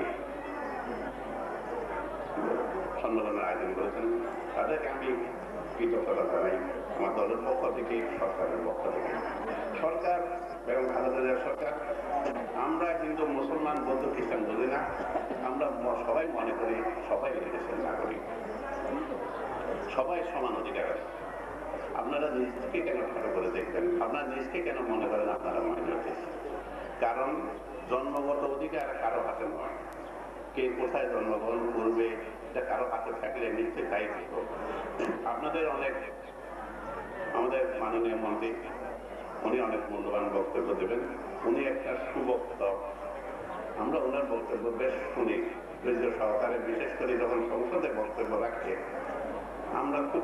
সম্মেলনের আয়োজন করেছেন তাদেরকে আমি কৃতজ্ঞতা জানাই আমার দলের পক্ষ থেকে, সরকারের পক্ষ থেকে। সরকার এবং খালেদা সরকার, আমরা হিন্দু মুসলমান বৌদ্ধ খ্রিস্টান বুঝি না, আমরা সবাই মনে করি সবাই দেশের নাগরিক, সবাই সমান অধিকার আছে। আপনারা নিজকে কেন ছোট করে দেখবেন? আপনারা নিজকে কেন মনে করেন আপনারা মাইনরিটি? কারণ জন্মগত অধিকার কারো হাতে নয়। কে কোথায় জন্মগ্রহণ করবে এটা কারো হাতে থাকলে নিশ্চয়ই তাই হতো। আপনাদের অনেক, আমাদের মাননীয় মন্ত্রী উনি অনেক মূল্যবান বক্তব্য দেবেন। উনি একটা সুবক্তা, আমরা ওনার বক্তব্য বেশ শুনি ধৈর্য সহকারে, বিশেষ করে যখন সংসদে বক্তব্য রাখে আমরা খুব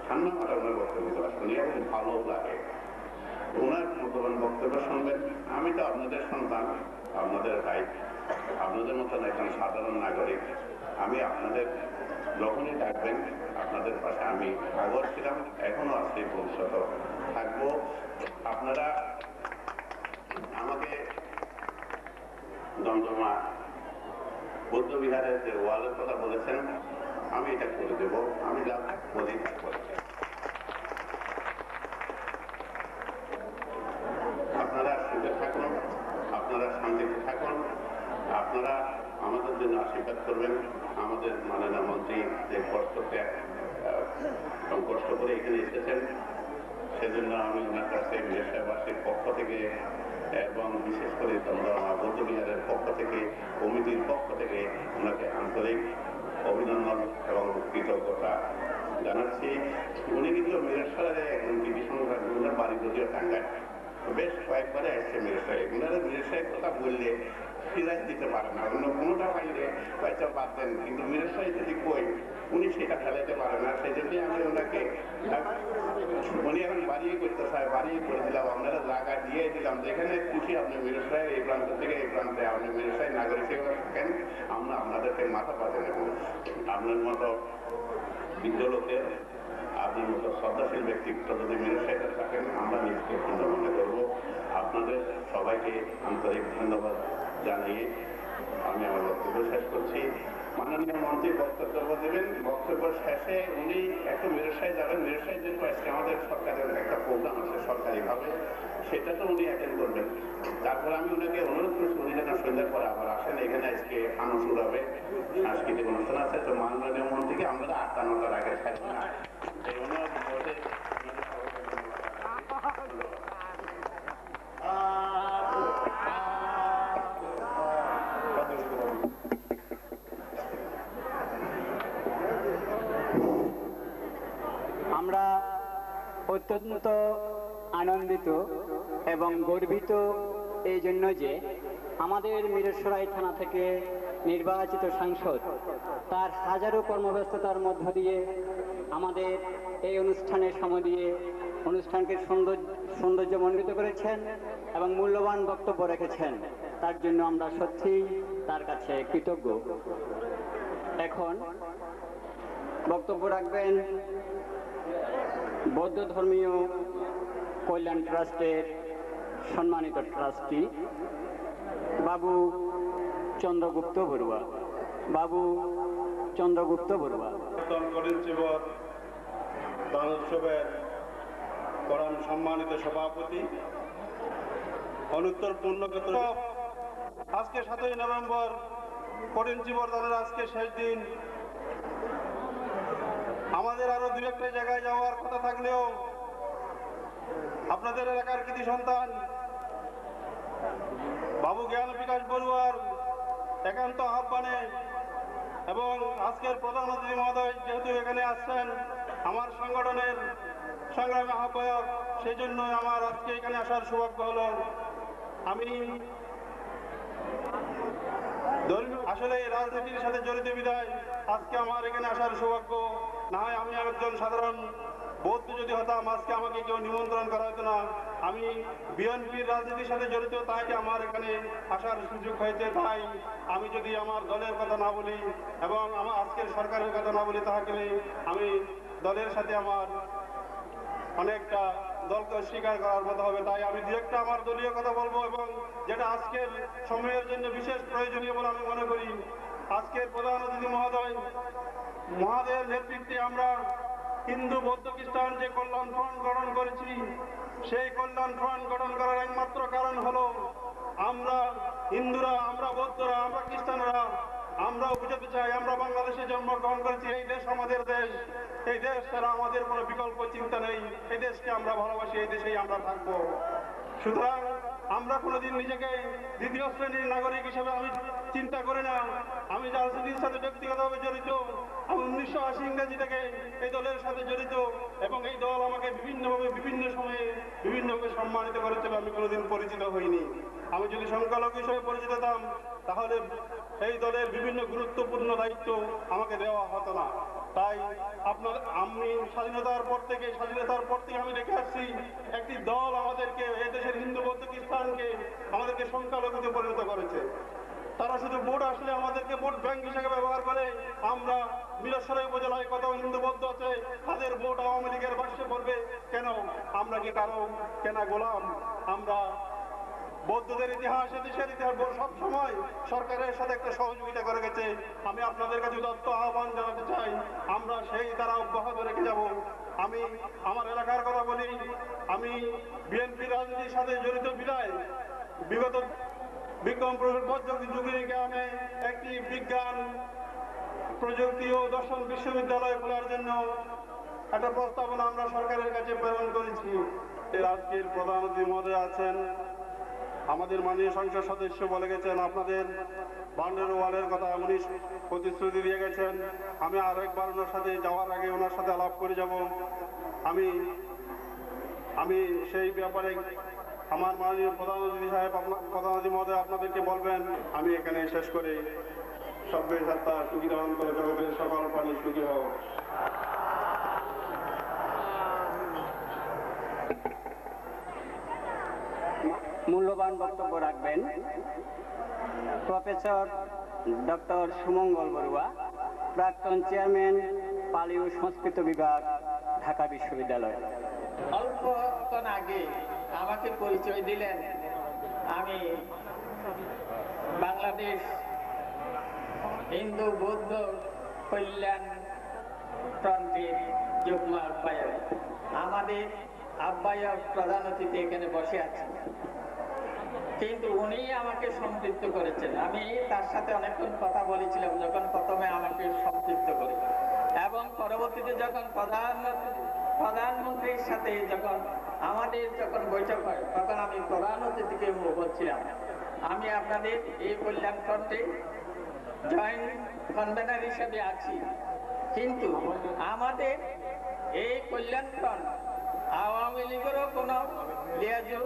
ঠান্ডা মাথা ওনার বক্তব্যগুলো শুনি এবং ভালো লাগে। ওনার মূল্যবান বক্তব্য শুনবেন। আমি তো আপনাদের সন্তান, আপনাদের ভাই, আপনাদের মতন একজন সাধারণ নাগরিক। আমি আপনাদের যখনই ডাকবেন আপনাদের পাশে আমি আগর ছিলাম, এখনো আছি, ভবিষ্যতে থাকবো। আপনারা আমাকে দমদমা বৌদ্ধ বিহারের যে ওয়ালের কথা বলেছেন, আমি এটা করে দেবো। আমি যা বলি আপনারা সুখে থাকুন, আপনারা শান্তিতে থাকুন, আপনারা আমাদের জন্য আশীর্বাদ করবেন। আমাদের মাননীয় মন্ত্রী যে কষ্ট করে এখানে এসেছেন, সেজন্য আমি ওনার কাছে দেশবাসীর পক্ষ থেকে এবং বিশেষ করে দমদমা বৌদ্ধ বিহারের পক্ষ থেকে, কমিটির পক্ষ থেকে ওনাকে আন্তরিক অভিনন্দন এবং কৃতজ্ঞতা জানাচ্ছি। উনি কিন্তু মিরেশ্বরে একজন টিভি সংবাদ, ওনার বাড়ি যদিও টাঙ্গায়, বেশ কয়েকবারে আসছে মিরেশ্বরে। ওনারা মিরেশ্বরের কথা বললে ফিরাই দিতে পারে না, অন্য কোনোটা পাইলে হয়তো পারতেন, কিন্তু মিরেশ্বরে যদি কই উনি সেটা ফেলাইতে পারে না। সেই জন্যই আমি ওনাকে, উনি এখন বাড়িয়ে করতে চায়, বাড়িয়ে করে দিলাম, আপনারা জায়গা দিয়ে দিলাম, যেখানে খুশি আপনি মিরেশ্বরের এই প্রান্ত থেকে এই প্রান্তে আপনি মিরেশ্বরের নাগরিক হিসেবে থাকেন, আমরা আপনাদেরকে মাথা পাতে নেব। আপনার মতো বৃদ্ধ লোকের, আপনার মতো শ্রদ্ধাশীল ব্যক্তিত্ব যদি মিরেশ্বরে থাকেন, আমরা নিজেকে পূর্ণ মনে করবো। আপনাদের সবাইকে আন্তরিক ধন্যবাদ জানিয়ে আমি আমার বক্তব্য শেষ করছি। মাননীয় মন্ত্রী বক্তব্য দেবেন, বক্তব্য শেষে উনি একটু মিরেশ্বরে যাবেন। মিরেশ্বরে যেহেতু আজকে আমাদের সরকারের একটা প্রোগ্রাম আছে সরকারিভাবে, সেটা তো উনি অ্যাটেন্ড করবেন। তারপর আমি ওনাকে অনুরোধ করছি উনি যেন সন্ধ্যার পরে আবার আসেন, এখানে আজকে আনুষ্ঠান হবে, সাংস্কৃতিক অনুষ্ঠান আছে। তো মাননীয় মন্ত্রীকে আমরা 8টা-9টার আগে থাকবো না, এই অনুরোধ করে আমরা অত্যন্ত আনন্দিত এবং গর্বিত এই জন্য যে আমাদের মিরেশ্বরাই থানা থেকে নির্বাচিত সাংসদ তার হাজারো কর্মব্যস্ততার মধ্য দিয়ে আমাদের এই অনুষ্ঠানের সময় দিয়ে অনুষ্ঠানকে সৌন্দর্যমণ্ডিত করেছেন এবং মূল্যবান বক্তব্য রেখেছেন। তার জন্য আমরা সত্যিই তার কাছে কৃতজ্ঞ। এখন বক্তব্য রাখবেন বৌদ্ধ ধর্মীয় কল্যাণ ট্রাস্টের সম্মানিত ট্রাস্টি বাবু চন্দ্রগুপ্ত বড়ুয়া। বাবু চন্দ্রগুপ্ত বড়ুয়া দান উৎসবের পরম সম্মানিত সভাপতি, অনুত্তর পুণ্যক্ষেত্র, আজকে 7ই নভেম্বর করিমচিবর দানের আজকে শেষ দিন। আমাদের আরো 2-1টা জায়গায় যাওয়ার কথা থাকলেও আপনাদের এলাকার কৃতি সন্তান বাবু জ্ঞান বিকাশ বড়ুয়ার একান্ত আহ্বানে এবং আজকের প্রধানমন্ত্রী মহোদয় যেহেতু এখানে আসছেন, আমার সংগঠনের সংগ্রামী আহ্বায়ক, সেই জন্য আমার আজকে এখানে আসার সৌভাগ্য হলো। আমি আসলে রাজনীতির সাথে জড়িত বিধায় আজকে আমার এখানে আসার সৌভাগ্য। না হয় আমি একজন সাধারণ বৌদ্ধ যদি হতাম, আজকে আমাকে কেউ নিমন্ত্রণ করা হতো না। আমি বিএনপির রাজনীতির সাথে জড়িত, তাই আমার এখানে আসার সুযোগ হয়েছে। তাই আমি যদি আমার দলের কথা না বলি এবং আমার আজকের সরকারের কথা না বলি, তাহলে আমি দলের সাথে আমার অনেকটা দলকে অস্বীকার করার মতো হবে। তাই আমি দু একটা আমার দলীয় কথা বলবো, এবং যেটা আজকের সময়ের জন্য বিশেষ প্রয়োজনীয় বলে আমি মনে করি। আজকের প্রধান অতিথি মহাদয়ের নেতৃত্বে আমরা হিন্দু বৌদ্ধ খ্রিস্টান যে কল্যাণ ফ্রন্ট গঠন করেছি, সেই কল্যাণ ফ্রন্ট গঠন করার একমাত্র কারণ হলো আমরা হিন্দুরা, আমরা বৌদ্ধরা, আমরা খ্রিস্টানরা আমরাও বুঝাতে চাই আমরা বাংলাদেশে জন্মগ্রহণ করেছি। এই দেশ আমাদের দেশ, এই দেশ ছাড়া আমাদের কোনো বিকল্প চিন্তা নেই। এই দেশকে আমরা ভালোবাসি, এই দেশেই আমরা থাকবো। সুতরাং আমরা কোনোদিন নিজেকে দ্বিতীয় শ্রেণীর নাগরিক হিসেবে আমি চিন্তা করি না। আমি রাজনীতির সাথে ব্যক্তিগতভাবে জড়িত। আমি 1980 ইংরেজি থেকে এই দলের সাথে জড়িত, এবং এই দল আমাকে বিভিন্নভাবে বিভিন্ন সময়ে বিভিন্নভাবে সম্মানিত করেছে। আমি কোনোদিন পরিচিত হইনি। আমি যদি সংখ্যালঘু হিসেবে পরিচিত হতাম, তাহলে এই দলের বিভিন্ন গুরুত্বপূর্ণ দায়িত্ব আমাকে দেওয়া হতো না। তাই আমি স্বাধীনতার পর থেকে আমি দেখে আসছি একটি দল আমাদেরকে, এই দেশের হিন্দু বৌদ্ধ খ্রিস্টানকে আমাদেরকে সংখ্যালঘুতে পরিণত করেছে। তারা শুধু ভোট আসলে আমাদেরকে ভোট ব্যাংক হিসেবে ব্যবহার করে। আমরা মিরসরাই উপজেলায় কত হিন্দু বৌদ্ধ আছে, তাদের ভোট আওয়ামী লীগের বাক্সে পড়বে কেন? আমরা কি কারো কেনা গোলাম? আমরা বৌদ্ধদের ইতিহাস, দেশের ইতিহাস সব সময় সরকারের সাথে একটা সহযোগিতা করে গেছে। আমি আপনাদের কাছে উদাত্ত আহ্বান জানাতে চাই, আমরা সেই দ্বারা অব্যাহত রেখে যাব। আমি আমার এলাকার কথা বলি, আমি বিএনপি রাজনীতির সাথে জড়িত বিদায় বিগত বিক্রম যুগের গ্রামে একটি বিজ্ঞান প্রযুক্তি ও দর্শন বিশ্ববিদ্যালয় খোলার জন্য একটা প্রস্তাবনা আমরা সরকারের কাছে প্রেরণ করেছি। এর আজকের প্রধান অতিথি মহোদয় আছেন, আমাদের মাননীয় সংসদ সদস্য বলে গেছেন আপনাদের বাউন্ডারি ওয়ালের কথা উনি প্রতিশ্রুতি দিয়ে গেছেন। আমি আর একবার ওনার সাথে যাওয়ার আগে ওনার সাথে আলাপ করে যাব। আমি সেই ব্যাপারে আমার মাননীয় প্রধান অতিথি মহোদয় আপনাদেরকে বলবেন। আমি এখানে শেষ করে সব্যের সত্তা সুখী ধারণ করে জগতের সকল প্রাণী সুখী হোক। মূল্যবান বক্তব্য রাখবেন প্রফেসর ডক্টর সুমঙ্গল বড়ুয়া, প্রাক্তন চেয়ারম্যান, পালি ও সংস্কৃত বিভাগ, ঢাকা বিশ্ববিদ্যালয়। অল্পক্ষণ আগে আমাকে পরিচয় দিলেন। আমি বাংলাদেশ হিন্দু বৌদ্ধ কল্যাণ ফ্রন্টের যুগ্ম আহ্বায়ক। আমাদের আহ্বায়ক প্রধান অতিথি এখানে বসে আছেন, কিন্তু উনি আমাকে সম্পৃক্ত করেছেন। আমি তার সাথে অনেকক্ষণ কথা বলেছিলাম যখন প্রথমে আমাকে সম্পৃক্ত করে, এবং পরবর্তীতে যখন প্রধানমন্ত্রীর সাথে আমাদের বৈঠক হয়, তখন আমি প্রধান অতিথিকে বলছিলাম আমি আপনাদের এই কল্যাণ ফ্রন্টে জয়েন্ট কনভেনার হিসেবে আছি, কিন্তু আমাদের এই কল্যাণ ফ্রন্ট আওয়ামী লীগেরও কোনো লিয়াজু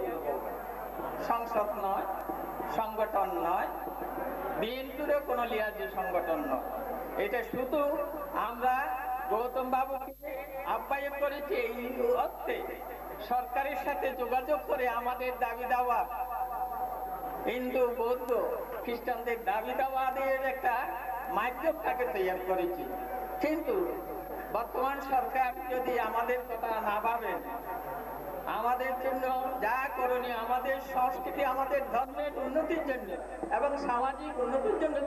সংসদ নয়, সংগঠন নয়, বিএনপিরও কোনো লিয়াজু সংগঠন নয়। এটা শুধু আমরা গৌতম বাবুকে আহ্বায়ক করেছি এই অর্থে সরকারের সাথে যোগাযোগ করে আমাদের দাবি দাওয়া, হিন্দু বৌদ্ধ খ্রিস্টানদের দাবি দাওয়াদের একটা মাধ্যমটাকে তৈরি করেছি। কিন্তু বর্তমান সরকার যদি আমাদের কথা না ভাবেন, আমাদের জন্য যা করণীয়, আমাদের সংস্কৃতি, আমাদের ধর্মের উন্নতির জন্য এবং সামাজিক উন্নতির জন্য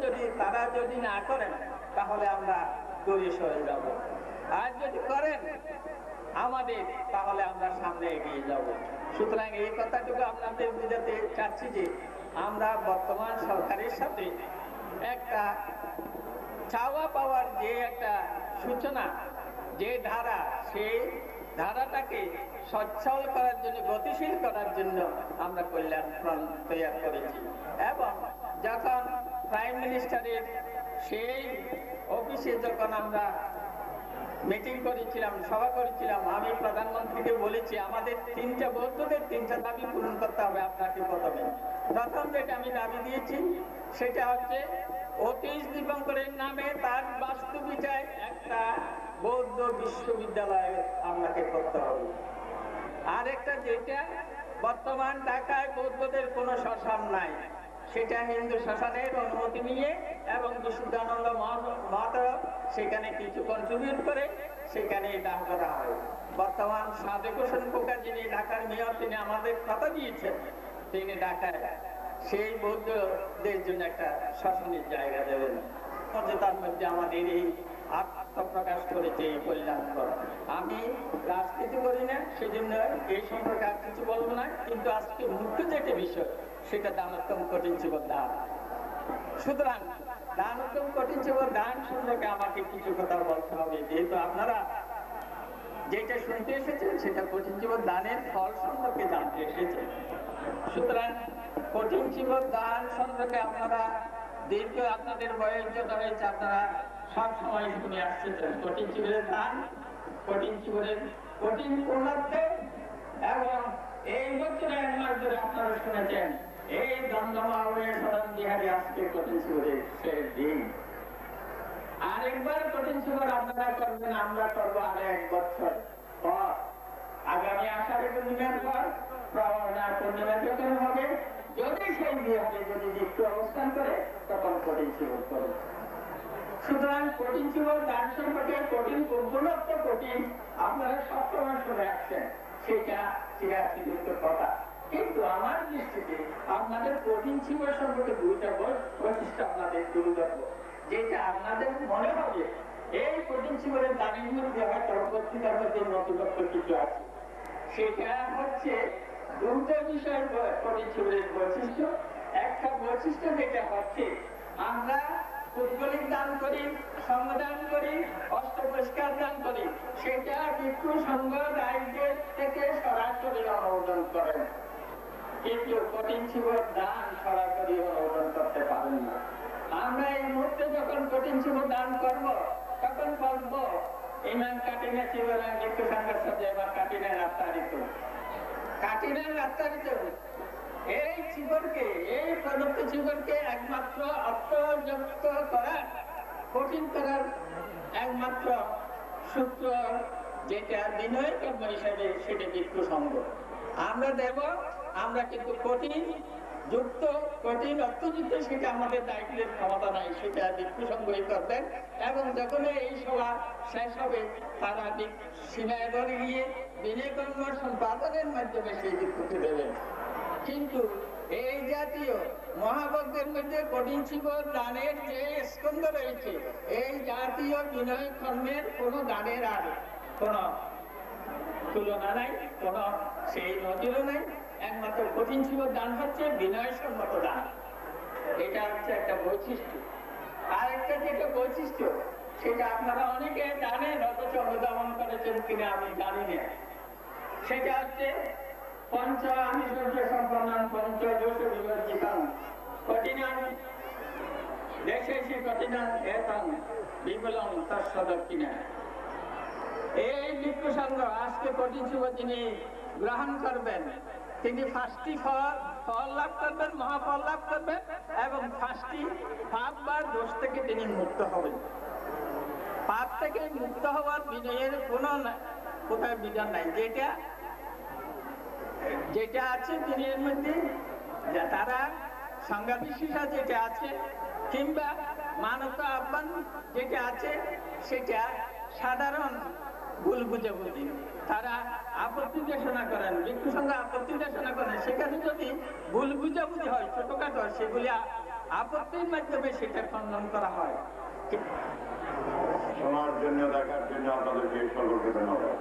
তারা যদি না করেন, তাহলে আমরা দূরে সরে যাব। আর যদি করেন আমাদের, তাহলে আমরা সামনে এগিয়ে যাব। সুতরাং এই কথাটুকু আপনাদের বুঝাতে চাচ্ছি যে আমরা বর্তমান সরকারের সাথে একটা চাওয়া পাওয়ার যে একটা সূচনা, যে ধারা, সেই ধারাটাকে সচ্ছল করার জন্য, গতিশীল করার জন্য আমরা কল্যাণ ফ্রন্ট তৈরি করেছি। এবং যখন প্রাইম মিনিস্টারের সেই অফিসে যখন আমরা মিটিং করেছিলাম, সভা করেছিলাম, আমি প্রধানমন্ত্রীকে বলেছি আমাদের বৌদ্ধদের 3টা দাবি পূরণ করতে হবে আপনাকে প্রথম যেটা আমি দাবি দিয়েছি সেটা হচ্ছে অতীশ দীপঙ্করের নামে তার বাস্তবিকায় একটা বৌদ্ধ বিশ্ববিদ্যালয় আপনাকে করতে হবে। আর একটা যেটা বর্তমান ঢাকায় বৌদ্ধদের কোনো শ্মশান নাই, সেটা হিন্দু শ্মশানের অনুমতি নিয়ে এবং বিশুদ্ধানন্দ মহাতরফ সেখানে কিছু কন্ট্রিবিউট করে সেখানে দান করা হয়। বর্তমান সাদেক হোসেন খোকা যিনি ঢাকার মেয়র, তিনি আমাদের কথা দিয়েছেন তিনি ঢাকায় সেই বৌদ্ধদের জন্য একটা শ্মশানের জায়গা দেবেন। তার মধ্যে আমাদের এই আত্মপ্রকাশ করেছে এই কল্যাণকর। আমি রাজনীতি করি না, সেজন্য এই সম্পর্কে আর কিছু বলবো না, কিন্তু আজকে মুখ্য যেটা বিষয় সেটা দানোত্তম কঠিন জীবন দান। সুতরাং দানোত্তম কঠিন জীবন দান সম্পর্কে আমাকে কিছু কথা বলতে হবে, যেহেতু আপনারা যেটা শুনতে এসেছেন সেটা কঠিন জীবন দানের ফল সম্পর্কে জানতে এসেছেন। সুতরাং কঠিন জীবন দান সম্পর্কে আপনারা দীর্ঘ আপনাদের বয়স যত হয়েছে আপনারা সব সময় শুনে আসছেন কঠিন জীবনের দান, কঠিন জীবনের কঠিন পূর্ণার্থে। এবং এই বছরে 1 মাস ধরে আপনারা শুনেছেন এই দমদমাউড়িয়া সদন বিহারে আজকে কঠিন শিবিরের শেষ দিন। আরেকবার কঠিন শিবির আপনারা করবেন, আমরা করবো আরো 1 বছর পর, আগামী আষাঢ় পূর্ণিমার পর প্রবণা পূর্ণিমা যখন হবে, যদি সেই বিহারে যদি একটু অবস্থান করে তখন কঠিন শিবির করবে। সুতরাং কঠিন শিবির দান সম্পর্কে কঠিন পূর্ণত্ব কঠিন আপনারা সবসময় শুনে আসছেন, সেটা চিরাচরিত কথা। কিন্তু আমার দৃষ্টিতে আপনাদের কঠিন শিবির সম্পর্কে 2টা বৈশিষ্ট্য আপনাদের তুলে ধরবো, যেটা আপনাদের মনে হবে এই কঠিন শিবিরের দানের মধ্যে হয়তো পত্রিকার মধ্যে নতুনত্ব কিছু আছে। সেটা হচ্ছে 2টা বিষয় কঠিন শিবিরের বৈশিষ্ট্য। একটা বৈশিষ্ট্য যেটা হচ্ছে আমরা পৌগলিক দান করি, সংদান করি, অষ্টপরিষ্কার দান করি, সেটা ভিক্ষু সংঘ রাজ্যের থেকে সরাসরি অনুমোদন করেন, কিন্তু কঠিন শিবির দান সরাসরি অনুমোদন করতে পারেন না। আমরা এই মুহূর্তে যখন কঠিন শিবির দান করব তখন বলবো ইমান কাটিনা শিবির ভিক্ষু সংঘের সাথে এবার কাটিনা রাস্তারিত এই জীবনকে, এই প্রদত্ত জীবনকে একমাত্র অর্থযুক্ত করার, কঠিন করার একমাত্র সূত্র যেটা বিনয় কর্ম হিসাবে সেটা ভিক্ষু সংঘ আমরা দেব। আমরা কিন্তু কঠিন যুক্ত, কঠিন অর্থযুক্ত সেটা আমাদের দায়িত্বের ক্ষমতা নাই, সেটা ভিক্ষু সংঘই করবেন। এবং যখন এই সভা শেষ হবে তারা সীমায় ধরে গিয়ে বিনয় কর্ম সম্পাদনের মাধ্যমে সেই ভিক্ষুকে দেবেন। কিন্তু এই জাতীয় মহাভক্তের মধ্যে কঠিন শিবির দানের যে স্কন্ধ রয়েছে, এই জাতীয় বিনয় কর্মের কোন দানের আর কোন তুলনা নাই, কোন সেই নজিরও নাই। একমাত্র কঠিন শিবির দান হচ্ছে বিনয় সম্মত দান, এটা হচ্ছে একটা বৈশিষ্ট্য। আর একটা যেটা বৈশিষ্ট্য সেটা আপনারা অনেকে জানেন, অথচ অনুধাবন করেছেন কিনা আমি জানি না, সেটা হচ্ছে এই ভিক্ষু সংঘ আজকে কঠিন শিবির যিনি গ্রহণ করবেন তিনি 5টি ফল লাভ করবেন, মহাফল লাভ করবেন এবং 5টি পাপ বা দোষ থেকে তিনি মুক্ত হবেন। পাপ থেকে মুক্ত হওয়ার বিনয়ের কোথায় বিধান নাই, যেটা আছে দিনের মধ্যে তারা সংজ্ঞা বিশেষা যেটা আছে কিংবা মানবতা আহ্বান যেটা আছে সেটা সাধারণ ভুল বুঝাবুঝি, তারা আপত্তি ঘোষণা করেন, ভিক্ষু সংঘ আপত্তি ঘোষণা করেন, সেখানে যদি ভুল বুঝাবুঝি হয় ছোটখাটো সেগুলি আপত্তির মাধ্যমে সেটা খণ্ডন করা হয়। শোনার জন্য, দেখার জন্য আপনাদেরকে সকলকে ধন্যবাদ।